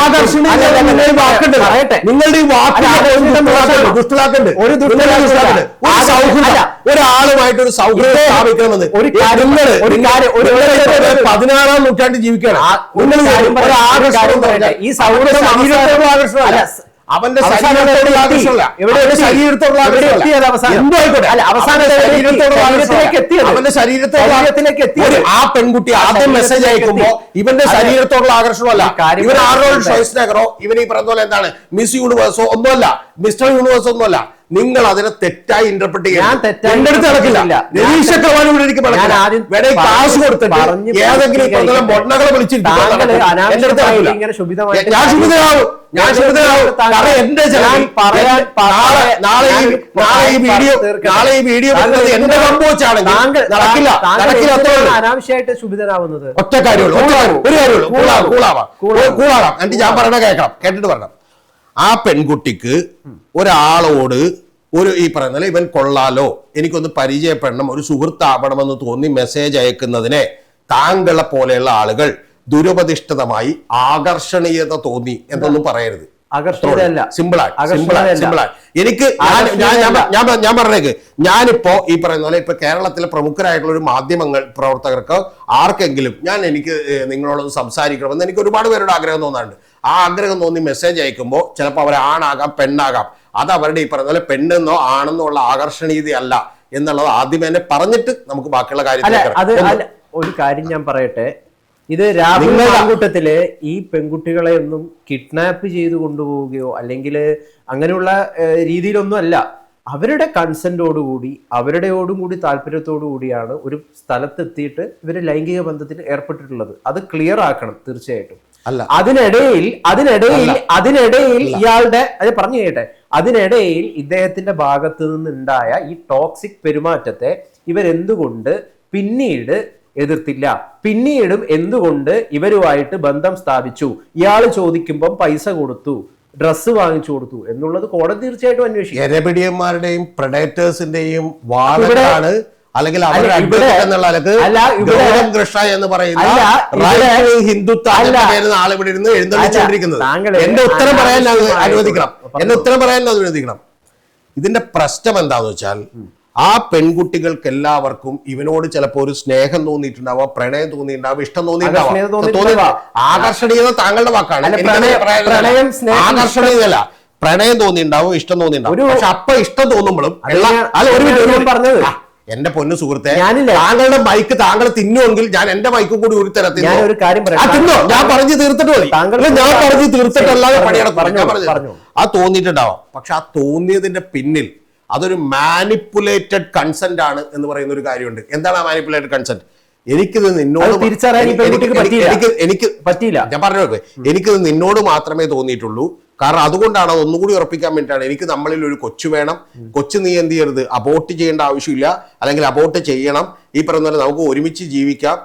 ഒരാളുമായിട്ടൊരു സൗഹൃദം സ്ഥാപിക്കണമെന്ന് 16-ാം നൂറ്റാണ്ടിൽ ജീവിക്കുകയാണ്. ഈ സൗഹൃദം ആകർഷണമല്ല, അവന്റെ ശരീരത്തോടുള്ള ആകർഷണമല്ല, ശരീരത്തോടുള്ള അവന്റെ ആ പെൺകുട്ടി ആദ്യം മെസ്സേജ് അയക്കുമ്പോ ഇവന്റെ ശരീരത്തോടുള്ള ആകർഷണമല്ല. ഇവൻ ആർണോൾഡ് ഷ്വാസ്നഗറോ ഇവൻ ഈ പറഞ്ഞ പോലെ എന്താണ് മിസ് യൂണിവേഴ്സോ ഒന്നുമല്ല, മിസ്റ്റർ യൂണിവേഴ്സോ ഒന്നുമല്ല. നിങ്ങൾ അതിനെ തെറ്റായി ഇന്റർപ്രറ്റ് ചെയ്യാൻ എന്റെ അടുത്ത് നടക്കില്ല. രതീഷ് ചക്രവർത്തി ഇവിടെ എനിക്ക് കാശ് കൊടുത്തിട്ട് ഏതെങ്കിലും മൊണ്ണകളെ വിളിച്ചിരിക്കും. ഞാൻ ശുഭിതനാവും. എന്റെ നാളെ ഈ വീഡിയോ എന്റെ കമ്പോച്ചാണെങ്കിൽ നടക്കില്ല. അനാവശ്യമായിട്ട് ശുഭിതനാവുന്നത് ഒറ്റ കാര്യമുള്ളൂ, ഒരു കാര്യമുള്ളൂ, കൂളാവാം. എന്നിട്ട് ഞാൻ പറയണ കേട്ടിട്ട് പറയണം. ആ പെൺകുട്ടിക്ക് ഒരാളോട് ഈ പറയുന്ന ഇവൻ കൊള്ളാലോ, എനിക്കൊന്ന് പരിചയപ്പെടണം, ഒരു സുഹൃത്താവണമെന്ന് തോന്നി മെസ്സേജ് അയക്കുന്നതിനെ താങ്കളെ പോലെയുള്ള ആളുകൾ ദുരുപദിഷ്ടിതമായി ആകർഷണീയത തോന്നി എന്നൊന്നും പറയരുത്. സിമ്പിളായി എനിക്ക് ഞാൻ പറഞ്ഞേക്ക്, ഞാനിപ്പോ ഈ പറയുന്ന പോലെ ഇപ്പൊ കേരളത്തിലെ പ്രമുഖരായിട്ടുള്ള ഒരു മാധ്യമങ്ങൾ പ്രവർത്തകർക്ക് ആർക്കെങ്കിലും എനിക്ക് നിങ്ങളോട് സംസാരിക്കണമെന്ന് എനിക്ക് ഒരുപാട് പേരുടെ ആഗ്രഹം തോന്നാറുണ്ട്. ആ ആഗ്രഹം തോന്നി മെസ്സേജ് അയക്കുമ്പോൾ ചിലപ്പോൾ അവർ ആണാകാം, പെണ്ണാകാം. അത് അവരുടെ ഈ പറയുന്ന പോലെ പെണ്ണെന്നോ ആണെന്നോ ഉള്ള ആകർഷണീയതയല്ല എന്നുള്ളത് ആദ്യമേ തന്നെ പറഞ്ഞിട്ട് നമുക്ക് ബാക്കിയുള്ള കാര്യത്തിൽ ഒരു കാര്യം ഞാൻ പറയട്ടെ. ഇത് രാഹുൽ മാങ്കൂട്ടത്തില് ഈ പെൺകുട്ടികളെ ഒന്നും കിഡ്നാപ്പ് ചെയ്ത് കൊണ്ടുപോവുകയോ അല്ലെങ്കിൽ അങ്ങനെയുള്ള രീതിയിലൊന്നും അല്ല. അവരുടെ കൺസെന്റോടുകൂടി അവരുടെയോടും കൂടി താല്പര്യത്തോടു കൂടിയാണ് ഒരു സ്ഥലത്തെത്തിയിട്ട് ഇവര് ലൈംഗിക ബന്ധത്തിൽ ഏർപ്പെട്ടിട്ടുള്ളത്. അത് ക്ലിയർ ആക്കണം തീർച്ചയായിട്ടും. അല്ല. അതിനിടയിൽ ഇയാളുടെ അത് പറഞ്ഞു കേട്ടെ, അതിനിടയിൽ ഇദ്ദേഹത്തിന്റെ ഭാഗത്ത് നിന്നുണ്ടായ ഈ ടോക്സിക് പെരുമാറ്റത്തെ ഇവരെന്തുകൊണ്ട് പിന്നീട് എതിർത്തില്ല? പിന്നീടും എന്തുകൊണ്ട് ഇവരുമായിട്ട് ബന്ധം സ്ഥാപിച്ചു? ഇയാൾ ചോദിക്കുമ്പം പൈസ കൊടുത്തു, ഡ്രസ്സ് വാങ്ങിച്ചു കൊടുത്തു എന്നുള്ളത് കോടതി തീർച്ചയായിട്ടും അന്വേഷിക്കും. എരപിടിയന്മാരുടെയും പ്രഡേറ്റേഴ്സിന്റെയും വാദമാണ്, അല്ലെങ്കിൽ അവരുടെ കൃഷ്ണ എന്ന് പറയുന്ന ഹിന്ദുത്വത്തിന്റെ പേരിൽ ആൾ ഇവിടെ ഇരുന്ന് എഴുന്നള്ളിച്ചുകൊണ്ടിരിക്കുന്നത്. എന്റെ ഉത്തരം പറയാൻ അനുവദിക്കണം. ഇതിന്റെ പ്രശ്നം എന്താന്ന് വെച്ചാൽ, ആ പെൺകുട്ടികൾക്ക് എല്ലാവർക്കും ഇവനോട് ചിലപ്പോ ഒരു സ്നേഹം തോന്നിയിട്ടുണ്ടാവാം, പ്രണയം തോന്നിയിട്ടുണ്ടാവും, ഇഷ്ടം തോന്നിയിട്ടുണ്ടാവാം. ആകർഷണീയത താങ്കളുടെ വാക്കാണ്. ആകർഷണീയതല്ല, പ്രണയം തോന്നിയിട്ടുണ്ടാവും, ഇഷ്ടം തോന്നിയിട്ടുണ്ടാവും. പക്ഷെ അപ്പൊ ഇഷ്ടം തോന്നുമ്പോഴും പറഞ്ഞത് എന്റെ പൊന്നു സുഹൃത്തെ, താങ്കളുടെ മൈക്ക് താങ്കൾ തിന്നുമെങ്കിൽ ഞാൻ എന്റെ മൈക്കും കൂടി ഒരു തരത്തിൽ തിന്നോ. ഞാൻ പറഞ്ഞു തീർത്തിട്ട് മതി. ഞാൻ പറഞ്ഞു തീർത്തിട്ടല്ലാതെ പണിയാണ്. ആ തോന്നിയിട്ടുണ്ടാവാം. പക്ഷെ ആ തോന്നിയതിന്റെ പിന്നിൽ അതൊരു മാനിപ്പുലേറ്റഡ് കൺസെന്റ് ആണ് എന്ന് പറയുന്ന ഒരു കാര്യമുണ്ട്. എന്താണ് ആ മാനിപ്പുലേറ്റഡ് കൺസെന്റ്? എനിക്കിത് നിന്നോട് പറ്റിയില്ല. ഞാൻ പറഞ്ഞു, എനിക്കിത് നിന്നോട് മാത്രമേ തോന്നിയിട്ടുള്ളൂ. കാരണം അതുകൊണ്ടാണ്, അത് ഒന്നുകൂടി ഉറപ്പിക്കാൻ വേണ്ടിയിട്ടാണ്. എനിക്ക് നമ്മളിൽ ഒരു കൊച്ചു വേണം, കൊച്ചു നീ എന്ത് ചെയ്യരുത്, അബോർട്ട് ചെയ്യേണ്ട ആവശ്യമില്ല, അല്ലെങ്കിൽ അബോർട്ട് ചെയ്യണം, ഈ പറയുന്ന പോലെ നമുക്ക് ഒരുമിച്ച് ജീവിക്കാം,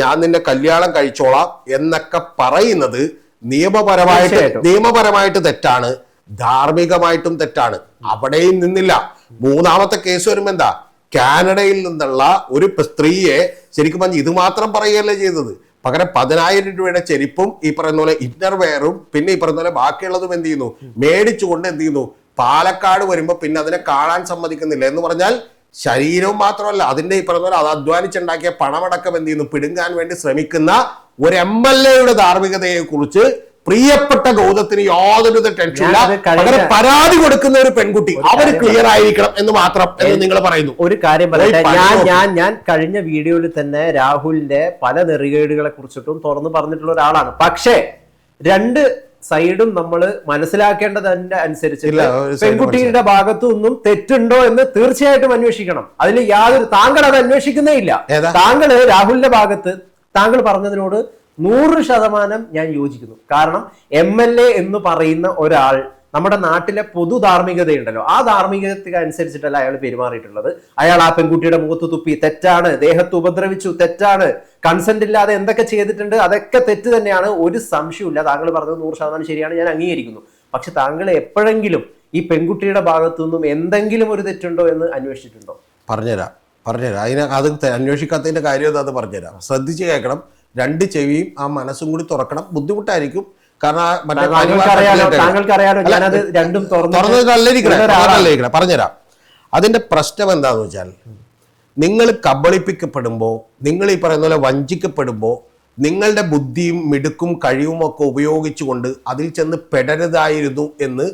ഞാൻ നിന്നെ കല്യാണം കഴിച്ചോളാം എന്നൊക്കെ പറയുന്നത് നിയമപരമായിട്ട് തെറ്റാണ്, ധാർമ്മികമായിട്ടും തെറ്റാണ്. അവിടെയും നിന്നില്ല. മൂന്നാമത്തെ കേസ് വരുമ്പോ എന്താ, കാനഡയിൽ നിന്നുള്ള ഒരു സ്ത്രീയെ ശരിക്കും പറഞ്ഞ് ഇത് മാത്രം പറയുകയല്ലേ ചെയ്തത്, പകരം 10,000 രൂപയുടെ ചെരുപ്പും ഈ പറയുന്ന പോലെ ഇന്നർവെയറും പിന്നെ ഈ പറയുന്ന പോലെ ബാക്കിയുള്ളതും എന്ത് ചെയ്യുന്നു, മേടിച്ചുകൊണ്ട് എന്ത് ചെയ്യുന്നു, പാലക്കാട് വരുമ്പോ പിന്നെ അതിനെ കാണാൻ സമ്മതിക്കുന്നില്ല. എന്ന് പറഞ്ഞാൽ ശരീരവും മാത്രമല്ല, അതിന്റെ ഈ പറയുന്ന പോലെ അത് അധ്വാനിച്ചുണ്ടാക്കിയ പണമടക്കം എന്ത് ചെയ്യുന്നു, പിടുങ്ങാൻ വേണ്ടി ശ്രമിക്കുന്ന ഒരു MLAയുടെ ധാർമ്മികതയെ കുറിച്ച് പ്രിയപ്പെട്ട ഗൗതത്തിന് യാതൊരു ടെൻഷനില്ല. പകരം പരാതി കൊടുക്കുന്ന ഒരു പെൺകുട്ടി അവര് ക്ലിയർ ആയിരിക്കണം എന്ന് മാത്രം എന്ന് നിങ്ങൾ പറയുന്നു. ഒരു കാര്യം പറയട്ടെ, ഞാൻ കഴിഞ്ഞ വീഡിയോയിൽ തന്നെ രാഹുലിന്റെ പല നെറികേടുകളെ കുറിച്ചിട്ടും തുറന്നു പറഞ്ഞിട്ടുള്ള ഒരാളാണ്. പക്ഷേ രണ്ട് സൈഡും നമ്മൾ മനസ്സിലാക്കേണ്ടതിന്റെ അനുസരിച്ച് പെൺകുട്ടിയുടെ ഭാഗത്തു നിന്നും തെറ്റുണ്ടോ എന്ന് തീർച്ചയായിട്ടും അന്വേഷിക്കണം. അതിൽ യാതൊരു, താങ്കൾ അത് അന്വേഷിക്കുന്നേ ഇല്ല. താങ്കൾ രാഹുലിന്റെ ഭാഗത്ത് താങ്കൾ പറഞ്ഞതിനോട് 100% ഞാൻ യോജിക്കുന്നു. കാരണം MLA എന്ന് പറയുന്ന ഒരാൾ നമ്മുടെ നാട്ടിലെ പൊതു ധാർമ്മികതയുണ്ടല്ലോ, ആ ധാർമ്മികതയ്ക്ക് അനുസരിച്ചിട്ടല്ല അയാൾ പെരുമാറിയിട്ടുള്ളത്. അയാൾ ആ പെൺകുട്ടിയുടെ മുഖത്ത് തുപ്പി, തെറ്റാണ്. ദേഹത്ത് ഉപദ്രവിച്ചു, തെറ്റാണ്. കൺസെന്റ് ഇല്ലാതെ എന്തൊക്കെ ചെയ്തിട്ടുണ്ട്, അതൊക്കെ തെറ്റ് തന്നെയാണ്, ഒരു സംശയമില്ല. താങ്കൾ പറഞ്ഞത് 100% ശരിയാണ്, ഞാൻ അംഗീകരിക്കുന്നു. പക്ഷെ താങ്കൾ എപ്പോഴെങ്കിലും ഈ പെൺകുട്ടിയുടെ ഭാഗത്തു നിന്നും എന്തെങ്കിലും ഒരു തെറ്റുണ്ടോ എന്ന് അന്വേഷിച്ചിട്ടുണ്ടോ? പറഞ്ഞുതരാം. അതിന് അത് അന്വേഷിക്കാത്തതിന്റെ കാര്യം അത് പറഞ്ഞുതരാം. ശ്രദ്ധിച്ച് കേൾക്കണം. രണ്ട് ചെവിയും ആ മനസ്സും കൂടി തുറക്കണം. ബുദ്ധിമുട്ടായിരിക്കും, കാരണം പറഞ്ഞുതരാം. അതിന്റെ പ്രശ്നം എന്താന്ന് വെച്ചാൽ, നിങ്ങൾ കബളിപ്പിക്കപ്പെടുമ്പോ, നിങ്ങൾ ഈ പറയുന്ന പോലെ വഞ്ചിക്കപ്പെടുമ്പോ, നിങ്ങളുടെ ബുദ്ധിയും മിടുക്കും കഴിവും ഒക്കെ ഉപയോഗിച്ചുകൊണ്ട് അതിൽ ചെന്ന് പെടരുതായിരുന്നു എന്ന്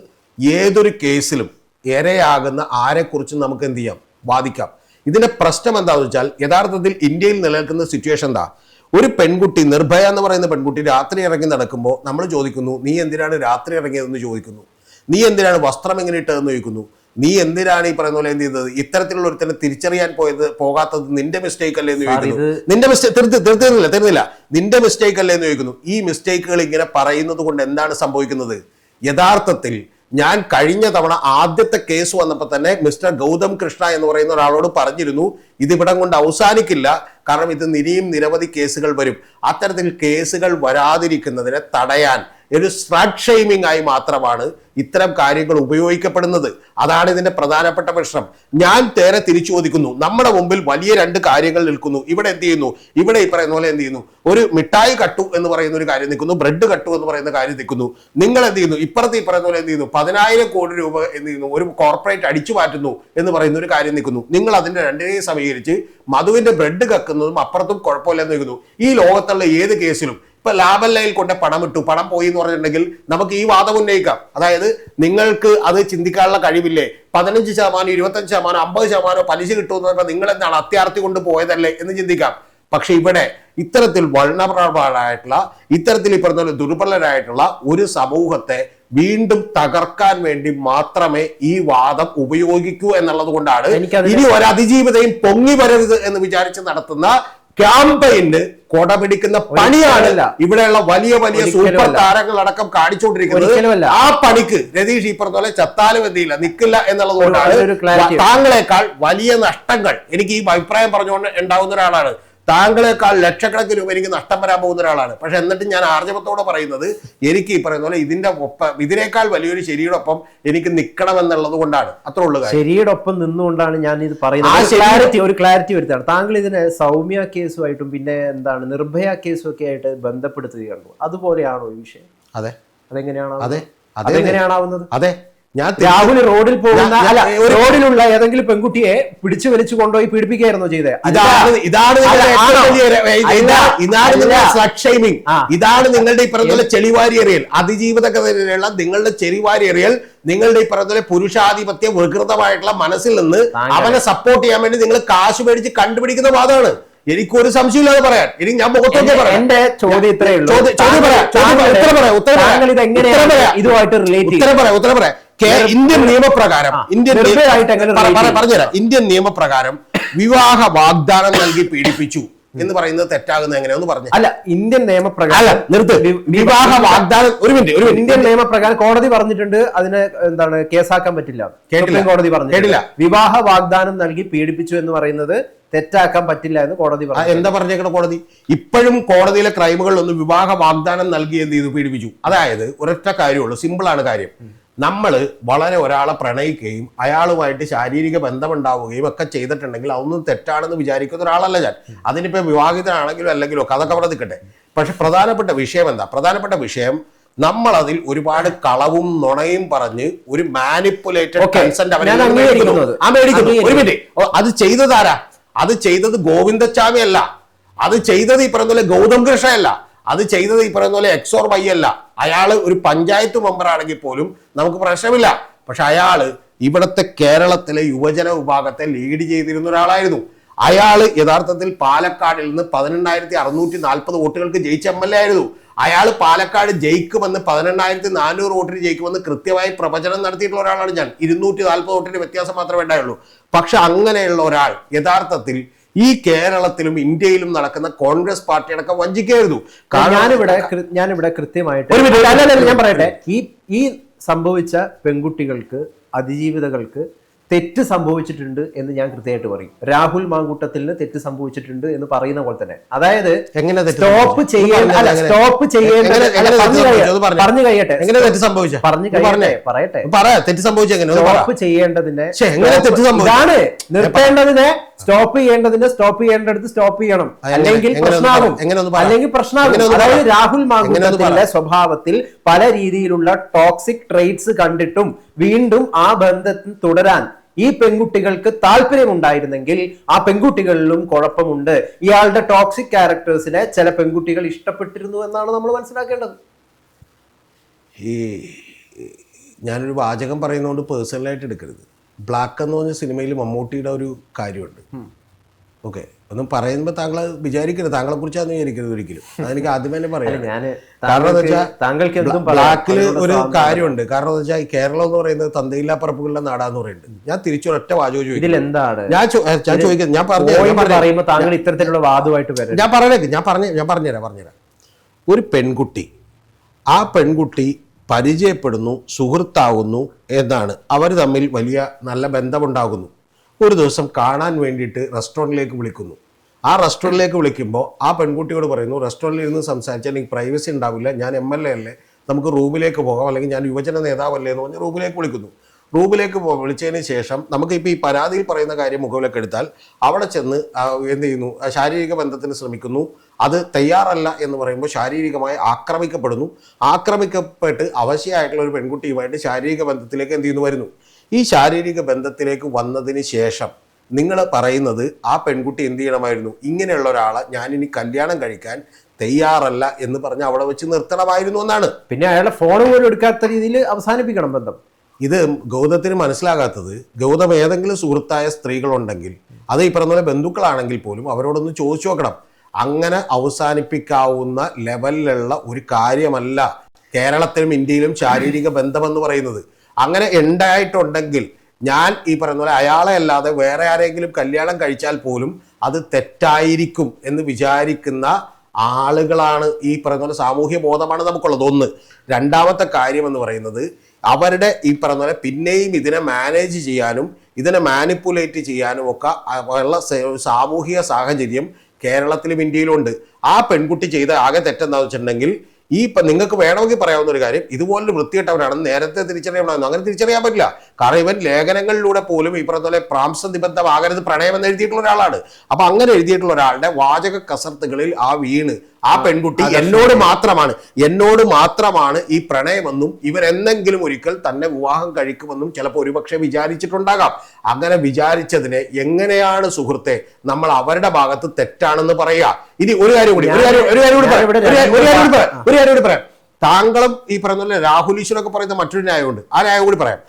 ഏതൊരു കേസിലും ഇരയാകുന്ന ആരെക്കുറിച്ചും നമുക്ക് എന്ത് ചെയ്യാം, വാദിക്കാം. ഇതിന്റെ പ്രശ്നം എന്താണെന്ന് വെച്ചാൽ, യഥാർത്ഥത്തിൽ ഇന്ത്യയിൽ നിലനിൽക്കുന്ന സിറ്റുവേഷൻ എന്താ, ഒരു പെൺകുട്ടി, നിർഭയ എന്ന് പറയുന്ന പെൺകുട്ടി രാത്രി ഇറങ്ങി നടക്കുമ്പോൾ നമ്മൾ ചോദിക്കുന്നു, നീ എന്തിനാണ് രാത്രി ഇറങ്ങിയതെന്ന് ചോദിക്കുന്നു, നീ എന്തിനാണ് വസ്ത്രം എങ്ങനെ ഇട്ടതെന്ന് ചോദിക്കുന്നു, നീ എന്തിനാണ് ഈ പറയുന്ന പോലെ എന്ത് ചെയ്തത്, ഇത്തരത്തിലുള്ള ഒരുത്തന്നെ തിരിച്ചറിയാൻ പോകാത്തത് നിന്റെ മിസ്റ്റേക്ക് അല്ലേ എന്ന് ചോദിക്കുന്നു. നിന്റെ മിസ്റ്റേക്ക് തീർന്നില്ല, നിന്റെ മിസ്റ്റേക്ക് അല്ലേ എന്ന് ചോദിക്കുന്നു. ഈ മിസ്റ്റേക്കുകൾ ഇങ്ങനെ പറയുന്നത് കൊണ്ട് എന്താണ് സംഭവിക്കുന്നത്? യഥാർത്ഥത്തിൽ ഞാൻ കഴിഞ്ഞ തവണ ആദ്യത്തെ കേസ് വന്നപ്പോൾ തന്നെ മിസ്റ്റർ ഗൗതം കൃഷ്ണ എന്ന് പറയുന്ന ഒരാളോട് പറഞ്ഞിരുന്നു, ഇതിവിടം കൊണ്ട് അവസാനിക്കില്ല, കാരണം ഇത് ഇനിയും നിരവധി കേസുകൾ വരും. അത്തരത്തിൽ കേസുകൾ വരാതിരിക്കുന്നതിനെ തടയാൻ ഒരു സ്ലട്ട് ഷെയ്മിംഗ് ആയി മാത്രമാണ് ഇത്തരം കാര്യങ്ങൾ ഉപയോഗിക്കപ്പെടുന്നത്. അതാണ് ഇതിന്റെ പ്രധാനപ്പെട്ട പ്രശ്നം. ഞാൻ നേരെ തിരിച്ചു ചോദിക്കുന്നു, നമ്മുടെ മുമ്പിൽ വലിയ രണ്ട് കാര്യങ്ങൾ നിൽക്കുന്നു. ഇവിടെ എന്ത് ചെയ്യുന്നു, ഇവിടെ ഈ പറയുന്ന പോലെ എന്ത് ചെയ്യുന്നു, ഒരു മിഠായി കട്ടു എന്ന് പറയുന്ന ഒരു കാര്യം നിൽക്കുന്നു, ബ്രെഡ് കട്ടു എന്ന് പറയുന്ന കാര്യം നിൽക്കുന്നു. നിങ്ങൾ എന്ത് ചെയ്യുന്നു, ഇപ്പുറത്ത് ഈ പറയുന്ന പോലെ എന്ത് ചെയ്യുന്നു, 10,000 കോടി രൂപ എന്ത് ചെയ്യുന്നു, ഒരു കോർപ്പറേറ്റ് അടിച്ചു മാറ്റുന്നു എന്ന് പറയുന്ന ഒരു കാര്യം നിൽക്കുന്നു. നിങ്ങൾ അതിന്റെ രണ്ടിനെയും സമീകരിച്ച് മധുവിന്റെ ബ്രെഡ് കക്കുന്നതും അപ്പുറത്തും കുഴപ്പമില്ലെന്ന് നിൽക്കുന്നു. ഈ ലോകത്തുള്ള ഏത് കേസിലും ഇപ്പൊ ലാഭല്ലയിൽ കൊണ്ട് പണം ഇട്ടു, പണം പോയി എന്ന് പറഞ്ഞിട്ടുണ്ടെങ്കിൽ നമുക്ക് ഈ വാദം ഉന്നയിക്കാം. അതായത് നിങ്ങൾക്ക് അത് ചിന്തിക്കാനുള്ള കഴിവില്ലേ, 15%, 25%, 50% പലിശ കിട്ടുമെന്ന് പറഞ്ഞാൽ നിങ്ങൾ എന്താണ് അത്യാർത്ഥി കൊണ്ട് പോയതല്ലേ എന്ന് ചിന്തിക്കാം. പക്ഷെ ഇവിടെ ഇത്തരത്തിൽ വൾണറബിളായിട്ടുള്ള, ഇത്തരത്തിൽ ഈ പറഞ്ഞ ദുർബലരായിട്ടുള്ള ഒരു സമൂഹത്തെ വീണ്ടും തകർക്കാൻ വേണ്ടി മാത്രമേ ഈ വാദം ഉപയോഗിക്കൂ എന്നുള്ളത് കൊണ്ടാണ് ഇനി ഒരു അതിജീവിതയും പൊങ്ങി വരരുത് എന്ന് വിചാരിച്ച് നടത്തുന്ന ക്യാമ്പയിന് കൊട പിടിക്കുന്ന പണിയാണ് ഇവിടെയുള്ള വലിയ വലിയ സൂപ്പർ താരങ്ങളടക്കം കാണിച്ചുകൊണ്ടിരിക്കുന്നത്. ആ പണിക്ക് രതീഷ് ഈ പറഞ്ഞ പോലെ ചത്താലും എന്തില്ല നിൽക്കില്ല എന്നുള്ളത് കൊണ്ടാണ് താങ്കളെക്കാൾ വലിയ നഷ്ടങ്ങൾ എനിക്ക് ഈ അഭിപ്രായം പറഞ്ഞുകൊണ്ട് ഉണ്ടാവുന്ന ഒരാളാണ്. താങ്കളെക്കാൾ ലക്ഷക്കണക്കിന് രൂപ എനിക്ക് നഷ്ടം വരാൻ പോകുന്ന ഒരാളാണ്. പക്ഷെ എന്നിട്ട് ഞാൻ ആർജവത്തോടെ പറയുന്നത് എനിക്ക് ഈ പറയുന്ന പോലെ ഇതിനേക്കാൾ വലിയൊരു ശരിയുടെ ഒപ്പം എനിക്ക് നിൽക്കണം എന്നുള്ളത് കൊണ്ടാണ്. അത്ര ഉള്ളു. ശരിയുടെ ഒപ്പം നിന്നുകൊണ്ടാണ് ഞാൻ ഇത് പറയുന്നത്. ഒരു ക്ലാരിറ്റി വരുത്താണ്. താങ്കൾ ഇതിനെ സൗമ്യ കേസുമായിട്ടും പിന്നെ എന്താണ് നിർഭയ കേസും ഒക്കെ ആയിട്ട് ബന്ധപ്പെടുത്തുകയാണോ? അതുപോലെയാണോ ഈ വിഷയം? അതെ. അതെങ്ങനെയാണോ? അതെങ്ങനെയാണാവുന്നത്? അതെ. രാഹുൽ റോഡിൽ പോകുന്ന റോഡിലുള്ള ഏതെങ്കിലും പെൺകുട്ടിയെ പിടിച്ചു വലിച്ചു കൊണ്ടുപോയി പീഡിപ്പിക്കുകയായിരുന്നോ ചെയ്തത്? ഇതാണ് നിങ്ങളുടെ ഈ പറഞ്ഞ ചെളിവാരിയറിയൽ, അതിജീവിതകതയിലുള്ള നിങ്ങളുടെ ചെളിവാരിയറിയൽ, നിങ്ങളുടെ ഈ പറഞ്ഞ പുരുഷാധിപത്യ വികൃതമായിട്ടുള്ള മനസ്സിൽ നിന്ന് അവനെ സപ്പോർട്ട് ചെയ്യാൻ വേണ്ടി നിങ്ങൾ കാശ് മേടിച്ച് കണ്ടുപിടിക്കുന്ന വാദമാണ്. എനിക്കൊരു സംശയമില്ലാതെ പറയാൻ. ഇനി ഞാൻ മുഖത്തൊക്കെ പറയാം. എന്റെ ചോദ്യം ഇത്രയേ ഉള്ളൂ. ഉത്തരം പറയാം. ഇന്ത്യൻ നിയമപ്രകാരം പറഞ്ഞുതരാം. ഇന്ത്യൻ നിയമപ്രകാരം വിവാഹ വാഗ്ദാനം നൽകി പീഡിപ്പിച്ചു എന്ന് പറയുന്നത് തെറ്റാകുന്നത് എങ്ങനെയാന്ന് പറഞ്ഞു. അല്ല, ഇന്ത്യൻ നിയമപ്രകാരം വിവാഹ വാഗ്ദാനം ഒരു മിനിറ്റ് ഇന്ത്യൻ നിയമപ്രകാരം കോടതി പറഞ്ഞിട്ടുണ്ട് അതിനെ എന്താണ് കേസാക്കാൻ പറ്റില്ല. സുപ്രീം കോടതി പറഞ്ഞിട്ടില്ല. വിവാഹ വാഗ്ദാനം നൽകി പീഡിപ്പിച്ചു എന്ന് പറയുന്നത് തെറ്റാക്കാൻ പറ്റില്ല എന്ന് കോടതി പറഞ്ഞു. എന്താ പറഞ്ഞേക്കണ കോടതി? ഇപ്പോഴും കോടതിയിലെ ക്രൈമുകളിലൊന്നും വിവാഹ വാഗ്ദാനം നൽകി എന്ത് ചെയ്തു? പീഡിപ്പിച്ചു. അതായത് ഒരൊറ്റ കാര്യമുള്ളൂ, സിമ്പിളാണ് കാര്യം. നമ്മൾ വളരെ ഒരാളെ പ്രണയിക്കുകയും അയാളുമായിട്ട് ശാരീരിക ബന്ധമുണ്ടാവുകയും ഒക്കെ ചെയ്തിട്ടുണ്ടെങ്കിൽ അതൊന്നും തെറ്റാണെന്ന് വിചാരിക്കുന്ന ഒരാളല്ല ഞാൻ. അതിനിപ്പോ വിവാഹിതനാണെങ്കിലും അല്ലെങ്കിലും ഒക്കെ അതൊക്കെ അവിടെ നിൽക്കട്ടെ. പക്ഷെ പ്രധാനപ്പെട്ട വിഷയം എന്താ? പ്രധാനപ്പെട്ട വിഷയം നമ്മൾ അതിൽ ഒരുപാട് കളവും നുണയും പറഞ്ഞ് ഒരു മാനിപ്പുലേറ്റഡ് കൺസെന്റ് അവനെ മേടിക്കുന്നു. ഒരു മിനിറ്റ്, അത് ചെയ്തതാരാ? അത് ചെയ്തത് ഗോവിന്ദച്ചാമി അല്ല, അത് ചെയ്തത് ഈ പറയുന്ന പോലെ ഗൗതം കൃഷ്ണയല്ല, അത് ചെയ്തത് ഈ പറയുന്ന പോലെ എക്സോർ വൈ അല്ല. അയാള് ഒരു പഞ്ചായത്ത് മെമ്പർ ആണെങ്കിൽ പോലും നമുക്ക് പ്രശ്നമില്ല. പക്ഷെ അയാള് ഇവിടുത്തെ കേരളത്തിലെ യുവജന വിഭാഗത്തെ ലീഡ് ചെയ്തിരുന്ന ഒരാളായിരുന്നു. അയാള് യഥാർത്ഥത്തിൽ പാലക്കാടിൽ നിന്ന് 18,640 വോട്ടുകൾക്ക് ജയിച്ച MLA ആയിരുന്നു. അയാൾ പാലക്കാട് ജയിക്കുമെന്ന് 18,400 വോട്ടിന് ജയിക്കുമെന്ന് കൃത്യമായി പ്രവചനം നടത്തിയിട്ടുള്ള ഒരാളാണ് ഞാൻ. 240 വോട്ടിന്റെ വ്യത്യാസം മാത്രമേ ഉണ്ടായുള്ളൂ. പക്ഷെ അങ്ങനെയുള്ള ഒരാൾ യഥാർത്ഥത്തിൽ ഈ കേരളത്തിലും ഇന്ത്യയിലും നടക്കുന്ന കോൺഗ്രസ് പാർട്ടിയടക്കം വഞ്ചിക്കായിരുന്നു. ഞാനിവിടെ കൃത്യമായിട്ട് ഞാൻ പറയട്ടെ, ഈ സംഭവിച്ച പെൺകുട്ടികൾക്ക്, അതിജീവിതകൾക്ക് തെറ്റ് സംഭവിച്ചിട്ടുണ്ട് എന്ന് ഞാൻ കൃത്യമായിട്ട് പറയും. രാഹുൽ മാങ്കൂട്ടത്തിന് തെറ്റ് സംഭവിച്ചിട്ടുണ്ട് എന്ന് പറയുന്ന പോലെ തന്നെ. അതായത് സ്റ്റോപ്പ് ചെയ്യേണ്ടതിനെ നിർത്തേണ്ടതിനെ സ്റ്റോപ്പ് ചെയ്യേണ്ടടുത്ത് സ്റ്റോപ്പ് ചെയ്യണം. അല്ലെങ്കിൽ പ്രശ്നമാകും. അതായത് രാഹുൽ മാങ്കൂട്ടത്തിന്റെ സ്വഭാവത്തിൽ പല രീതിയിലുള്ള ടോക്സിക് ട്രേറ്റ്സ് കണ്ടിട്ടും വീണ്ടും ആ ബന്ധത്തിൽ തുടരാൻ ഈ പെൺകുട്ടികൾക്ക് താല്പര്യമുണ്ടായിരുന്നെങ്കിൽ ആ പെൺകുട്ടികളിലും കുഴപ്പമുണ്ട്. ഇയാളുടെ ടോക്സിക് ക്യാരക്ടേഴ്സിനെ ചില പെൺകുട്ടികൾ ഇഷ്ടപ്പെട്ടിരുന്നു എന്നാണ് നമ്മൾ മനസ്സിലാക്കേണ്ടത്. ഞാനൊരു വാചകം പറയുന്നതുകൊണ്ട് പേഴ്സണലായിട്ട് എടുക്കരുത്. ബ്ലാക്ക് എന്ന് പറഞ്ഞ സിനിമയിൽ മമ്മൂട്ടിയുടെ ഒരു കാര്യമുണ്ട്. ഓക്കെ, ഒന്നും പറയുമ്പോൾ താങ്കൾ വിചാരിക്കരുത്, താങ്കളെ കുറിച്ചാന്ന് വിചാരിക്കരുത് ഒരിക്കലും. അതെനിക്ക് ആദ്യം തന്നെ പറയാം. കാരണം എന്താ വെച്ചാൽ ബ്ലാക്കിൽ ഒരു കാര്യമുണ്ട്. കാരണം എന്താ വെച്ചാൽ കേരളം എന്ന് പറയുന്നത് തന്തയില്ലാ പറപ്പുകളുടെ നാടാന്ന് പറയുന്നുണ്ട്. ഞാൻ തിരിച്ചൊരൊറ്റ വാചകം ചോദിക്കും. ഞാൻ ചോദിക്കുന്നത് ഞാൻ പറഞ്ഞുതരാം. ഒരു പെൺകുട്ടി, ആ പെൺകുട്ടി പരിചയപ്പെടുന്നു, സുഹൃത്താവുന്നു എന്നാണ്, അവർ തമ്മിൽ വലിയ നല്ല ബന്ധമുണ്ടാകുന്നു. ഒരു ദിവസം കാണാൻ വേണ്ടിയിട്ട് റെസ്റ്റോറൻറ്റിലേക്ക് വിളിക്കുന്നു. ആ റെസ്റ്റോറൻറ്റിലേക്ക് വിളിക്കുമ്പോൾ ആ പെൺകുട്ടിയോട് പറയുന്നു, റെസ്റ്റോറൻറ്റിൽ ഇരുന്ന് സംസാരിച്ചാൽ എനിക്ക് പ്രൈവസി ഉണ്ടാവില്ല, ഞാൻ MLA അല്ലേ, നമുക്ക് റൂമിലേക്ക് പോകാം, അല്ലെങ്കിൽ ഞാൻ യുവജന നേതാവല്ലേ എന്ന് പറഞ്ഞ് റൂമിലേക്ക് വിളിക്കുന്നു. റൂമിലേക്ക് വിളിച്ചതിന് ശേഷം നമുക്കിപ്പോൾ ഈ പരാതിയിൽ പറയുന്ന കാര്യം മുഖവിലേക്ക് എടുത്താൽ അവിടെ ചെന്ന് എന്ത് ചെയ്യുന്നു? ശാരീരിക ബന്ധത്തിന് ശ്രമിക്കുന്നു. അത് തയ്യാറല്ല എന്ന് പറയുമ്പോൾ ശാരീരികമായി ആക്രമിക്കപ്പെടുന്നു. ആക്രമിക്കപ്പെട്ട് അവശയായിട്ടുള്ള ഒരു പെൺകുട്ടിയുമായിട്ട് ശാരീരിക ബന്ധത്തിലേക്ക് എന്ത് ചെയ്യുന്നു? വരുന്നു. ഈ ശാരീരിക ബന്ധത്തിലേക്ക് വന്നതിന് ശേഷം നിങ്ങൾ പറയുന്നത് ആ പെൺകുട്ടി എന്ത് ചെയ്യണമായിരുന്നു? ഇങ്ങനെയുള്ള ഒരാളെ ഞാനിനി കല്യാണം കഴിക്കാൻ തയ്യാറല്ല എന്ന് പറഞ്ഞ് അവിടെ വെച്ച് നിർത്തണമായിരുന്നു എന്നാണ്. പിന്നെ അയാളെ ഫോൺ പോലും എടുക്കാത്ത രീതിയിൽ അവസാനിപ്പിക്കണം ബന്ധം. ഇത് ഗൗതത്തിന് മനസ്സിലാകാത്തത്, ഗൗതം ഏതെങ്കിലും സുഹൃത്തായ സ്ത്രീകളുണ്ടെങ്കിൽ, അത് ഈ പറഞ്ഞ പോലെ ബന്ധുക്കളാണെങ്കിൽ പോലും അവരോടൊന്ന് ചോദിച്ചു നോക്കണം. അങ്ങനെ അവസാനിപ്പിക്കാവുന്ന ലെവലിലുള്ള ഒരു കാര്യമല്ല കേരളത്തിലും ഇന്ത്യയിലും ശാരീരിക ബന്ധമെന്ന് പറയുന്നത്. അങ്ങനെ ഉണ്ടായിട്ടുണ്ടെങ്കിൽ ഞാൻ ഈ പറയുന്ന പോലെ അയാളെ അല്ലാതെ വേറെ ആരെങ്കിലും കല്യാണം കഴിച്ചാൽ പോലും അത് തെറ്റായിരിക്കും എന്ന് വിചാരിക്കുന്ന ആളുകളാണ്. ഈ പറയുന്ന പോലെ സാമൂഹ്യ ബോധമാണ് നമുക്കുള്ളത്. ഒന്ന്. രണ്ടാമത്തെ കാര്യം എന്ന് പറയുന്നത് അവരുടെ ഈ പറഞ്ഞ പോലെ പിന്നെയും ഇതിനെ മാനേജ് ചെയ്യാനും ഇതിനെ മാനിപ്പുലേറ്റ് ചെയ്യാനും ഒക്കെ ഉള്ള സാമൂഹിക സാഹചര്യം കേരളത്തിലും ഇന്ത്യയിലുണ്ട്. ആ പെൺകുട്ടി ചെയ്ത ആകെ തെറ്റെന്താണെന്ന് വെച്ചിട്ടുണ്ടെങ്കിൽ നിങ്ങൾക്ക് വേണമെങ്കിൽ പറയാവുന്ന ഒരു കാര്യം, ഇതുപോലൊരു വൃത്തികെട്ടവനാണെന്ന് നേരത്തെ തിരിച്ചറിയാമെന്നായിരുന്നു. അങ്ങനെ തിരിച്ചറിയാൻ പറ്റില്ല. കാരണം ഇവൻ ലേഖനങ്ങളിലൂടെ പോലും ഈ പറഞ്ഞ പോലെ പ്രാംസനിബദ്ധമാകരുത് പ്രണയം എന്ന് എഴുതിയിട്ടുള്ള ഒരാളാണ്. അപ്പൊ അങ്ങനെ എഴുതിയിട്ടുള്ള ഒരാളുടെ വാചക കസർത്തുകളിൽ വീണ് ആ പെൺകുട്ടി എന്നോട് മാത്രമാണ് ഈ പ്രണയമെന്നും ഇവരെന്തെങ്കിലും ഒരിക്കൽ തന്നെ വിവാഹം കഴിക്കുമെന്നും ചിലപ്പോൾ ഒരുപക്ഷെ വിചാരിച്ചിട്ടുണ്ടാകാം. അങ്ങനെ വിചാരിച്ചതിനെ എങ്ങനെയാണ് സുഹൃത്തെ നമ്മൾ അവരുടെ ഭാഗത്ത് തെറ്റാണെന്ന് പറയുക? ഇനി ഒരു കാര്യം കൂടി പറയാം. താങ്കളും ഈ പറയുന്ന രാഹുൽ ഈശ്വരൊക്കെ പറയുന്ന മറ്റൊരു ന്യായമുണ്ട്. ആ ന്യായം കൂടി പറയാം.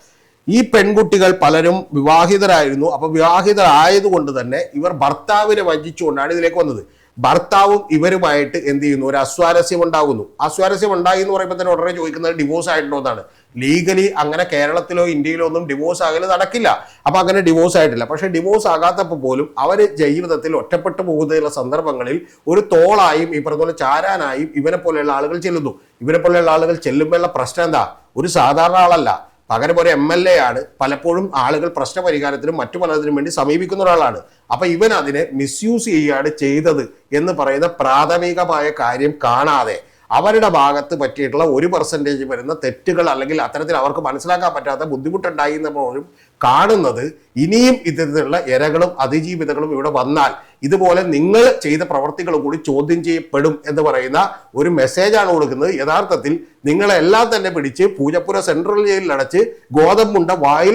ഈ പെൺകുട്ടികൾ പലരും വിവാഹിതരായിരുന്നു. അപ്പൊ വിവാഹിതരായതുകൊണ്ട് തന്നെ ഇവർ ഭർത്താവിനെ വഞ്ചിച്ചുകൊണ്ടാണ് ഇതിലേക്ക് വന്നത്. ഭർത്താവും ഇവരുമായിട്ട് എന്ത് ചെയ്യുന്നു? ഒരു അസ്വാരസ്യം ഉണ്ടാകുന്നു. അസ്വാരസ്യം ഉണ്ടായി എന്ന് പറയുമ്പോൾ തന്നെ ഉടനെ ചോദിക്കുന്നത് ഡിവോഴ്സ് ആയിട്ടുണ്ടോ എന്നാണ്. ലീഗലി അങ്ങനെ കേരളത്തിലോ ഇന്ത്യയിലോ ഒന്നും ഡിവോഴ്സ് ആകല് നടക്കില്ല. അപ്പൊ അങ്ങനെ ഡിവോഴ്സ് ആയിട്ടില്ല. പക്ഷെ ഡിവോഴ്സ് ആകാത്തപ്പോൾ പോലും അവർ ജീവിതത്തിൽ ഒറ്റപ്പെട്ടു പോകുന്നതിനുള്ള സന്ദർഭങ്ങളിൽ ഒരു തോളായും ഈ പറഞ്ഞ പോലെ ചാരാനായും ഇവരെ പോലെയുള്ള ആളുകൾ ചെല്ലുന്നു. ഇവരെ പോലെയുള്ള ആളുകൾ ചെല്ലുമ്പോഴുള്ള പ്രശ്നം എന്താ? ഒരു സാധാരണ ആളല്ല, പകരം ഒരു MLA ആണ്. പലപ്പോഴും ആളുകൾ പ്രശ്ന പരിഹാരത്തിനും മറ്റു പലതിനും വേണ്ടി സമീപിക്കുന്ന ഒരാളാണ്. അപ്പൊ ഇവൻ അതിനെ മിസ്യൂസ് ചെയ്യുകയാണ് ചെയ്തത് എന്ന് പറയുന്ന പ്രാഥമികമായ കാര്യം കാണാതെ അവരുടെ ഭാഗത്ത് പറ്റിയിട്ടുള്ള 1% വരുന്ന തെറ്റുകൾ അല്ലെങ്കിൽ അത്തരത്തിൽ അവർക്ക് മനസ്സിലാക്കാൻ പറ്റാത്ത ബുദ്ധിമുട്ടുണ്ടായി എന്ന് പോലും കാണുന്നത്, ഇനിയും ഇത്തരത്തിലുള്ള ഇരകളും അതിജീവിതകളും ഇവിടെ വന്നാൽ ഇതുപോലെ നിങ്ങൾ ചെയ്ത പ്രവർത്തികൾ കൂടി ചോദ്യം ചെയ്യപ്പെടും എന്ന് പറയുന്ന ഒരു മെസ്സേജാണ് കൊടുക്കുന്നത്. യഥാർത്ഥത്തിൽ നിങ്ങളെല്ലാം തന്നെ പിടിച്ച് പൂജപ്പുര സെൻട്രൽ ജയിലിൽ അടച്ച് ഗോതമ്പുണ്ട വായിൽ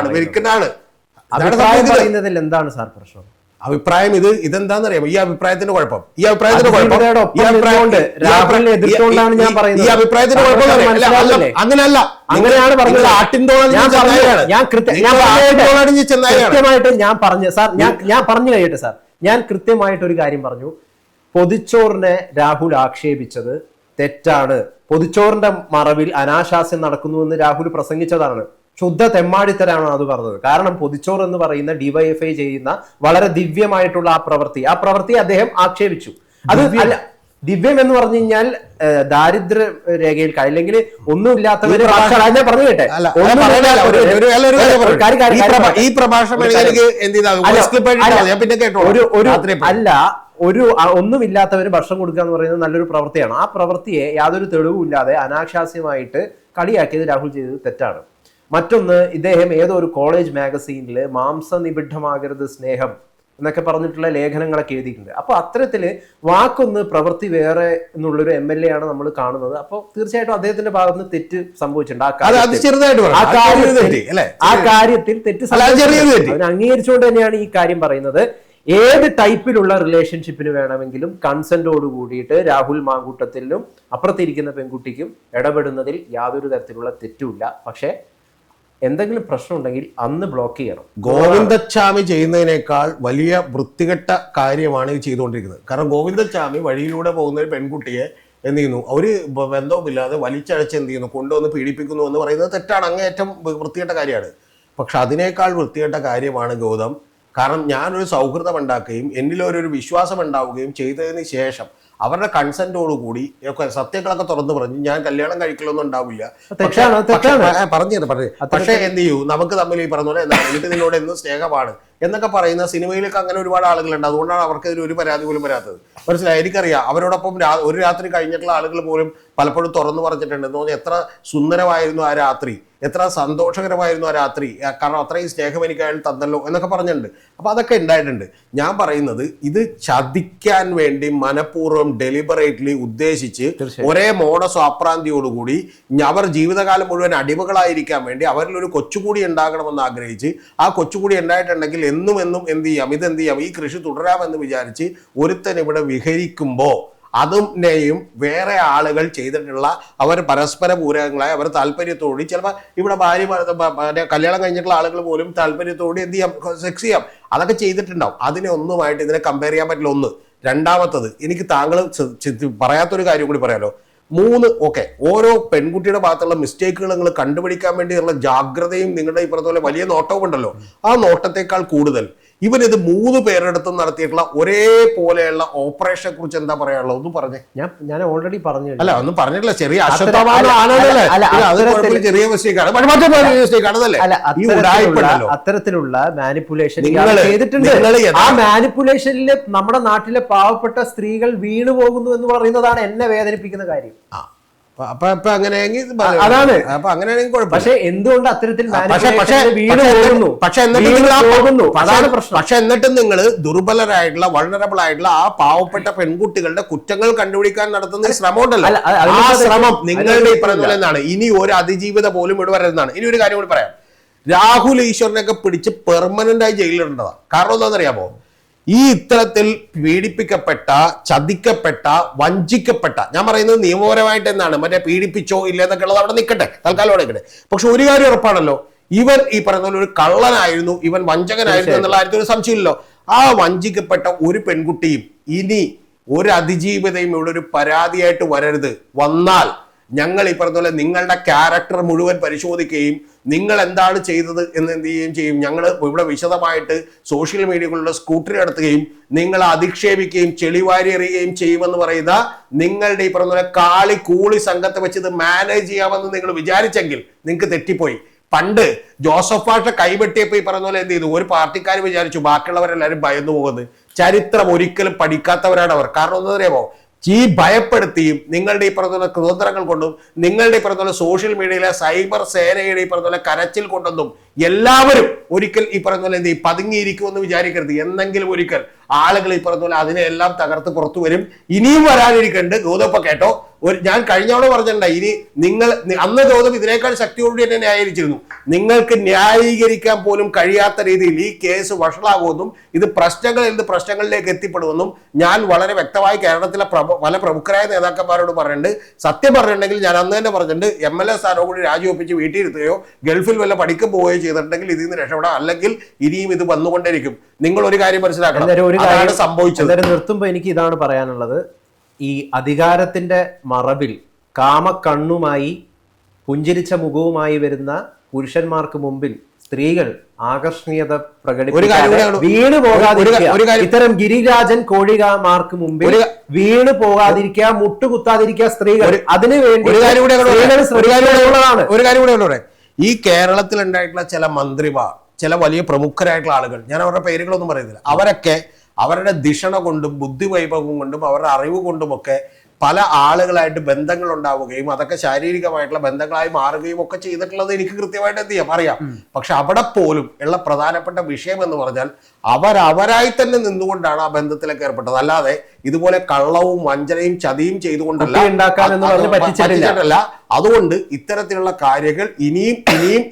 അനുഭവിക്കുന്നതാണ്. എന്താണ് സാർ പ്രശ്നം? അഭിപ്രായം ഇതെന്താണെന്നറിയാം. ഈ അഭിപ്രായത്തിന്റെ കുഴപ്പം അങ്ങനെയല്ല. അങ്ങനെയാണ് പറഞ്ഞത്. കൃത്യമായിട്ട് ഞാൻ പറഞ്ഞു സാർ, ഞാൻ പറഞ്ഞു കഴിയട്ടെ സാർ. ഞാൻ കൃത്യമായിട്ട് ഒരു കാര്യം പറഞ്ഞു. പൊതിച്ചോറിനെ രാഹുൽ ആക്ഷേപിച്ചത് തെറ്റാണ്. പൊതിച്ചോറിന്റെ മറവിൽ അനാശാസ്യം നടക്കുന്നുവെന്ന് രാഹുൽ പ്രസംഗിച്ചതാണ്. ശുദ്ധ തെമ്മാടിത്തരാണ് അത് പറഞ്ഞത്. കാരണം പൊതിച്ചോർ എന്ന് പറയുന്ന DYFI ചെയ്യുന്ന വളരെ ദിവ്യമായിട്ടുള്ള ആ പ്രവൃത്തി അദ്ദേഹം ആക്ഷേപിച്ചു. അത് അല്ല, ദിവ്യം എന്ന് പറഞ്ഞു കഴിഞ്ഞാൽ ദാരിദ്ര്യ രേഖയിൽ അല്ലെങ്കിൽ ഒന്നുമില്ലാത്തവര് പറഞ്ഞു കേട്ടെ, ഒന്നുമില്ലാത്തവര് ഭക്ഷണം കൊടുക്കുക എന്ന് പറയുന്നത് നല്ലൊരു പ്രവൃത്തിയാണ്. ആ പ്രവൃത്തിയെ യാതൊരു തെളിവുമില്ലാതെ അനാശാസ്യമായിട്ട് കളിയാക്കിയത് രാഹുൽ ചെയ്തത് തെറ്റാണ്. മറ്റൊന്ന്, ഇദ്ദേഹം ഏതോ ഒരു കോളേജ് മാഗസീനിൽ മാംസനിബിഡമാകരുത് സ്നേഹം എന്നൊക്കെ പറഞ്ഞിട്ടുള്ള ലേഖനങ്ങളൊക്കെ എഴുതിയിട്ടുണ്ട്. അപ്പൊ അത്തരത്തില് വാക്കൊന്ന് പ്രവൃത്തി വേറെ എന്നുള്ളൊരു MLA ആണ് നമ്മൾ കാണുന്നത്. അപ്പൊ തീർച്ചയായിട്ടും അദ്ദേഹത്തിന്റെ ഭാഗത്ത് നിന്ന് തെറ്റ് സംഭവിച്ചിട്ടുണ്ട്. ആ കാര്യത്തിൽ തെറ്റ് അതിനെ അംഗീകരിച്ചുകൊണ്ട് തന്നെയാണ് ഈ കാര്യം പറയുന്നത്. ഏത് ടൈപ്പിലുള്ള റിലേഷൻഷിപ്പിന് വേണമെങ്കിലും കൺസെന്റോട് കൂടിയിട്ട് രാഹുൽ മാങ്കൂട്ടത്തിലും അപ്പുറത്തിരിക്കുന്ന പെൺകുട്ടിക്കും ഇടപെടുന്നതിൽ യാതൊരു തരത്തിലുള്ള തെറ്റുമില്ല. പക്ഷെ എന്തെങ്കിലും പ്രശ്നം ഉണ്ടെങ്കിൽ അന്ന് ബ്ലോക്ക് ചെയ്യണം. ഗോവിന്ദച്ചാമി ചെയ്യുന്നതിനേക്കാൾ വലിയ വൃത്തികെട്ട കാര്യമാണ് ഇത് ചെയ്തുകൊണ്ടിരിക്കുന്നത്. കാരണം ഗോവിന്ദച്ചാമി വഴിയിലൂടെ പോകുന്ന ഒരു പെൺകുട്ടിയെ എന്ത് ചെയ്യുന്നു? ഒരു ബന്ധവുമില്ലാതെ വലിച്ചഴച്ച് എന്ത് ചെയ്യുന്നു? കൊണ്ടുവന്ന് പീഡിപ്പിക്കുന്നു എന്ന് പറയുന്നത് തെറ്റാണ്. അങ്ങേയറ്റം വൃത്തികെട്ട കാര്യമാണ്. പക്ഷെ അതിനേക്കാൾ വൃത്തികെട്ട കാര്യമാണ് ഗൗതം. കാരണം ഞാനൊരു സൗഹൃദം ഉണ്ടാക്കുകയും എന്നിലൊരു വിശ്വാസം ഉണ്ടാവുകയും ചെയ്തതിന് ശേഷം അവരുടെ കൺസെന്റോടുകൂടി സത്യങ്ങളൊക്കെ തുറന്നു പറഞ്ഞു ഞാൻ കല്യാണം കഴിക്കലൊന്നും ഉണ്ടാവില്ല, പറഞ്ഞു. പക്ഷേ എന്ത് ചെയ്യൂ, നമുക്ക് തമ്മിൽ ഈ പറഞ്ഞ പോലെ എനിക്ക് നിന്നോട് എന്നും സ്നേഹമാണ് എന്നൊക്കെ പറയുന്ന സിനിമയിലേക്ക് അങ്ങനെ ഒരുപാട് ആളുകളുണ്ട്. അതുകൊണ്ടാണ് അവർക്ക് ഇതിൽ ഒരു പരാതി പോലും വരാത്തത്. മനസ്സിലായി? എനിക്കറിയാം അവരോടൊപ്പം ഒരു രാത്രി കഴിഞ്ഞിട്ടുള്ള ആളുകൾ പോലും പലപ്പോഴും തുറന്നു പറഞ്ഞിട്ടുണ്ട്. എന്ന് പറഞ്ഞാൽ എത്ര സുന്ദരമായിരുന്നു ആ രാത്രി, എത്ര സന്തോഷകരമായിരുന്നു ആ രാത്രി, കാരണം അത്രയും സ്നേഹം എനിക്ക് അയാൾ തന്നല്ലോ എന്നൊക്കെ പറഞ്ഞിട്ടുണ്ട്. അപ്പൊ അതൊക്കെ ഉണ്ടായിട്ടുണ്ട്. ഞാൻ പറയുന്നത് ഇത് ചതിക്കാൻ വേണ്ടി മനഃപൂർവ്വം ഡെലിബറേറ്റ്ലി ഉദ്ദേശിച്ച് ഒരേ മോഡസ് ആപ്രാന്തിയോടുകൂടി അവർ ജീവിതകാലം മുഴുവൻ അടിമകളായിരിക്കാൻ വേണ്ടി അവരിൽ ഒരു കൊച്ചുകൂടി ഉണ്ടാകണമെന്ന് ആഗ്രഹിച്ച് ആ കൊച്ചുകൂടി ഉണ്ടായിട്ടുണ്ടെങ്കിൽ എന്നും എന്ത് ചെയ്യാം, ഇതെന്ത് ചെയ്യാം, ഈ കൃഷി തുടരാമെന്ന് വിചാരിച്ച് ഒരുത്തൻ ഇവിടെ വിഹരിക്കുമ്പോൾ അതിനെയും വേറെ ആളുകൾ ചെയ്തിട്ടുള്ള അവർ പരസ്പര പൂരകങ്ങളായി അവർ താല്പര്യത്തോടി ചിലപ്പോൾ ഇവിടെ ഭാര്യ കല്യാണം കഴിഞ്ഞിട്ടുള്ള ആളുകൾ പോലും താല്പര്യത്തോടി എന്ത് ചെയ്യാം, സെക്സ് ചെയ്യാം, അതൊക്കെ ചെയ്തിട്ടുണ്ടാവും. അതിനെ ഒന്നുമായിട്ട് ഇതിനെ കമ്പയർ ചെയ്യാൻ പറ്റില്ല. ഒന്ന്. രണ്ടാമത്തത്, എനിക്ക് താങ്കൾ പറയാത്തൊരു കാര്യം കൂടി പറയാലോ. ഓരോ പെൺകുട്ടിയുടെ ഭാഗത്തുള്ള മിസ്റ്റേക്കുകൾ നിങ്ങൾ കണ്ടുപിടിക്കാൻ വേണ്ടിയുള്ള ജാഗ്രതയും നിങ്ങളുടെ ഈ പറഞ്ഞ പോലെ വലിയ നോട്ടവും ഉണ്ടല്ലോ. ആ നോട്ടത്തെക്കാൾ കൂടുതൽ ഇവനിത് 3 പേരെടുത്തും നടത്തിയിട്ടുള്ള ഒരേപോലെയുള്ള ഓപ്പറേഷനെ കുറിച്ച് എന്താ പറയാനുള്ളത്? ഒന്നും പറഞ്ഞേ. ഞാൻ ഓൾറെഡി പറഞ്ഞു. അല്ല, ഒന്നും പറഞ്ഞിട്ടില്ല. ചെറിയ ചെറിയ മിസ്റ്റേക്ക് അത്തരത്തിലുള്ള മാനിപ്പുലേഷൻ ചെയ്തിട്ടുണ്ട്. ആ മാനിപ്പുലേഷനിൽ നമ്മുടെ നാട്ടിലെ പാവപ്പെട്ട സ്ത്രീകൾ വീണു പോകുന്നു എന്ന് പറയുന്നതാണ് എന്നെ വേദനിപ്പിക്കുന്ന കാര്യം. അപ്പൊ അങ്ങനെയെങ്കിൽ അതാണ്. അപ്പൊ അങ്ങനെയാണെങ്കിൽ കുഴപ്പമില്ല. പക്ഷെ എന്തുകൊണ്ട് അത്തരത്തിൽ പക്ഷെ എന്നിട്ടും നിങ്ങൾ ദുർബലരായിട്ടുള്ള വൾണറബിൾ ആയിട്ടുള്ള ആ പാവപ്പെട്ട പെൺകുട്ടികളുടെ കുറ്റങ്ങൾ കണ്ടുപിടിക്കാൻ നടത്തുന്ന ശ്രമം ഉണ്ടല്ലോ, ആ ശ്രമം നിങ്ങളുടെ ഈ പറഞ്ഞ പോലെ എന്താണ്, ഇനി ഒരു അതിജീവിത പോലും ഇവിടെ വരുന്നതാണ്. ഇനി ഒരു കാര്യം കൂടി പറയാം. രാഹുൽ ഈശ്വറിനെയൊക്കെ പിടിച്ച് പെർമനന്റ് ആയി ജയിലിലിടേണ്ടതാണ്. കാരണം എന്താണെന്നറിയാമോ? ഈ ഇത്തരത്തിൽ പീഡിപ്പിക്കപ്പെട്ട, ചതിക്കപ്പെട്ട, വഞ്ചിക്കപ്പെട്ട, ഞാൻ പറയുന്നത് നിയമപരമായിട്ട് എന്താണ്, മറ്റേ പീഡിപ്പിച്ചോ ഇല്ല എന്നൊക്കെ ഉള്ളത് അവിടെ നിൽക്കട്ടെ, തൽക്കാലം അവിടെ നിൽക്കട്ടെ. പക്ഷെ ഒരു കാര്യം ഉറപ്പാണല്ലോ, ഇവൻ ഈ പറയുന്ന പോലെ ഒരു കള്ളനായിരുന്നു, ഇവൻ വഞ്ചകനായിരുന്നു എന്നുള്ള കാര്യത്തിൽ ഒരു സംശയമില്ലല്ലോ. ആ വഞ്ചിക്കപ്പെട്ട ഒരു പെൺകുട്ടിയും ഇനി ഒരു അതിജീവിതയും ഇവിടെ ഒരു പരാതിയായിട്ട് വരരുത്. വന്നാൽ ഞങ്ങൾ ഈ പറഞ്ഞ പോലെ നിങ്ങളുടെ ക്യാരക്ടർ മുഴുവൻ പരിശോധിക്കുകയും നിങ്ങൾ എന്താണ് ചെയ്തത് എന്ന് എന്ത് ചെയ്യുകയും ചെയ്യും. ഞങ്ങൾ ഇവിടെ വിശദമായിട്ട് സോഷ്യൽ മീഡിയകളിലുള്ള സ്കൂട്ടറി നടത്തുകയും നിങ്ങളെ അധിക്ഷേപിക്കുകയും ചെളിവാരി എറിയുകയും ചെയ്യുമെന്ന് പറയുന്ന നിങ്ങളുടെ ഈ പറഞ്ഞ പോലെ കാളി കൂളി സംഘത്തെ വെച്ച് ഇത് മാനേജ് ചെയ്യാമെന്ന് നിങ്ങൾ വിചാരിച്ചെങ്കിൽ നിങ്ങൾക്ക് തെറ്റിപ്പോയി. പണ്ട് ജോസഫ് പാഷ കൈവെട്ടിയപ്പോ ഈ പറഞ്ഞ പോലെ എന്ത് ചെയ്തു, ഒരു പാർട്ടിക്കാർ വിചാരിച്ചു ബാക്കിയുള്ളവരെല്ലാവരും ഭയന്നു പോകുന്നത്. ചരിത്രം ഒരിക്കലും പഠിക്കാത്തവരാണ് അവർ. കാരണം എന്താ അറിയാമോ? ഈ ഭയപ്പെടുത്തിയും നിങ്ങളുടെ ഈ പറഞ്ഞ കുതന്ത്രങ്ങൾ കൊണ്ടും നിങ്ങളുടെ ഈ പറഞ്ഞ സോഷ്യൽ മീഡിയയിലെ സൈബർ സേനയുടെ ഈ പറഞ്ഞ കരച്ചിൽ കൊണ്ടൊന്നും എല്ലാവരും ഒരിക്കൽ ഈ പറഞ്ഞ പോലെ എന്ത് ചെയ്യും, പതുങ്ങിയിരിക്കുമെന്ന് വിചാരിക്കരുത്. എന്നെങ്കിലും ഒരിക്കൽ ആളുകൾ ഈ പറഞ്ഞ പോലെ അതിനെല്ലാം തകർത്ത് പുറത്തു വരും. ഇനിയും വരാനിരിക്കുന്നുണ്ട്. ഗൗതമ കേട്ടോ, ഞാൻ കഴിഞ്ഞവണ പറഞ്ഞിട്ടുണ്ട, ഇനി നിങ്ങൾ അന്ന് ഗൗതം ഇതിനേക്കാൾ ശക്തിയോടുകൂടി തന്നെ ന്യായീകരിച്ചിരുന്നു. നിങ്ങൾക്ക് ന്യായീകരിക്കാൻ പോലും കഴിയാത്ത രീതിയിൽ ഈ കേസ് വഷളാകുമെന്നും ഇത് പ്രശ്നങ്ങളിൽ നിന്ന് പ്രശ്നങ്ങളിലേക്ക് എത്തിപ്പെടുമെന്നും ഞാൻ വളരെ വ്യക്തമായി കേരളത്തിലെ പല പ്രമുഖരായ നേതാക്കന്മാരോട് പറഞ്ഞിട്ടുണ്ട്. സത്യം പറഞ്ഞിട്ടുണ്ടെങ്കിൽ ഞാൻ അന്ന് തന്നെ പറഞ്ഞിട്ടുണ്ട്, MLA സ്ഥാനോ കൂടി രാജിവെപ്പിച്ച് വീട്ടിലിരുത്തുകയോ ഗൾഫിൽ വല്ല പഠിക്കും പോവുകയോ ചെയ്തിട്ടുണ്ടെങ്കിൽ ഇതിൽ നിന്ന് രക്ഷപ്പെടാം. അല്ലെങ്കിൽ ഇനിയും ഇത് വന്നുകൊണ്ടിരിക്കും. നിങ്ങൾ ഒരു കാര്യം മനസ്സിലാക്കണം, അതാണ് സംഭവിച്ചത്. നിർത്തുമ്പോൾ എനിക്ക് ഇതാണ് പറയാനുള്ളത്. ഈ അധികാരത്തിന്റെ മറവിൽ കാമക്കണ്ണുമായി പുഞ്ചിരിച്ച മുഖവുമായി വരുന്ന പുരുഷന്മാർക്ക് മുമ്പിൽ സ്ത്രീകൾ ആകർഷണീയത പ്രകടിപ്പിക്കാതെ വീണു പോകാതിരിക്കുക. ഇത്തരം ഗിരിരാജൻ കോഴിമാർക്ക് മുമ്പിൽ വീണു പോകാതിരിക്കുക, മുട്ടുകുത്താതിരിക്കുക സ്ത്രീകൾ. അതിനുവേണ്ടി ഒരു കാര്യം കൂടെ, ഈ കേരളത്തിൽ ഉണ്ടായിട്ടുള്ള ചില മന്ത്രിമാർ, ചില വലിയ പ്രമുഖരായിട്ടുള്ള ആളുകൾ, ഞാൻ അവരുടെ പേരുകളൊന്നും പറയുന്നില്ല, അവരൊക്കെ അവരുടെ ധിഷണ കൊണ്ടും ബുദ്ധിവൈഭവം കൊണ്ടും അവരുടെ അറിവ് കൊണ്ടുമൊക്കെ പല ആളുകളായിട്ട് ബന്ധങ്ങൾ ഉണ്ടാവുകയും അതൊക്കെ ശാരീരികമായിട്ടുള്ള ബന്ധങ്ങളായി മാറുകയും ഒക്കെ ചെയ്തിട്ടുള്ളത് എനിക്ക് കൃത്യമായിട്ട് എന്ത് ചെയ്യാം അറിയാം. പക്ഷെ അവിടെ പോലും ഉള്ള പ്രധാനപ്പെട്ട വിഷയം എന്ന് പറഞ്ഞാൽ അവരായി തന്നെ നിന്നുകൊണ്ടാണ് ആ ബന്ധത്തിലേക്ക് ഏർപ്പെട്ടത്. അല്ലാതെ ഇതുപോലെ കള്ളവും വഞ്ചനയും ചതിയും ചെയ്തുകൊണ്ടല്ല പറ്റിച്ചിട്ടല്ല. അതുകൊണ്ട് ഇത്തരത്തിലുള്ള കാര്യങ്ങൾ ഇനിയും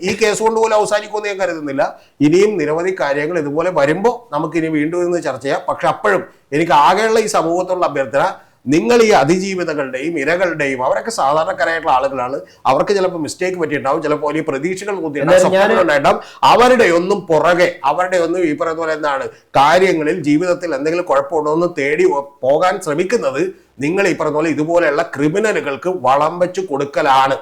ഈ കേസ് കൊണ്ട് പോലും അവസാനിക്കുമെന്ന് ഞാൻ കരുതുന്നില്ല. ഇനിയും നിരവധി കാര്യങ്ങൾ ഇതുപോലെ വരുമ്പോൾ നമുക്ക് ഇനി വീണ്ടും ഇന്ന് ചർച്ച ചെയ്യാം. പക്ഷെ അപ്പോഴും എനിക്ക് ആകെയുള്ള ഈ സമൂഹത്തിലുള്ള അഭ്യർത്ഥന, നിങ്ങൾ ഈ അതിജീവിതകളുടെയും ഇരകളുടെയും, അവരൊക്കെ സാധാരണക്കാരായിട്ടുള്ള ആളുകളാണ്, അവർക്ക് ചിലപ്പോൾ മിസ്റ്റേക്ക് പറ്റിയിട്ടുണ്ടാവും, ചിലപ്പോൾ വലിയ പ്രതീക്ഷകൾ ഉണ്ടായിട്ടുണ്ടാവും. അവരുടെ ഒന്നും പുറകെ, അവരുടെ ഒന്നും ഈ പറയുന്ന പോലെ എന്താണ് കാര്യങ്ങളിൽ ജീവിതത്തിൽ എന്തെങ്കിലും കുഴപ്പമുണ്ടോ എന്ന് തേടി പോകാൻ ശ്രമിക്കുന്നത് നിങ്ങൾ ഈ പറഞ്ഞ പോലെ ഇതുപോലെയുള്ള ക്രിമിനലുകൾക്ക് വളം വെച്ച് കൊടുക്കലാണ്.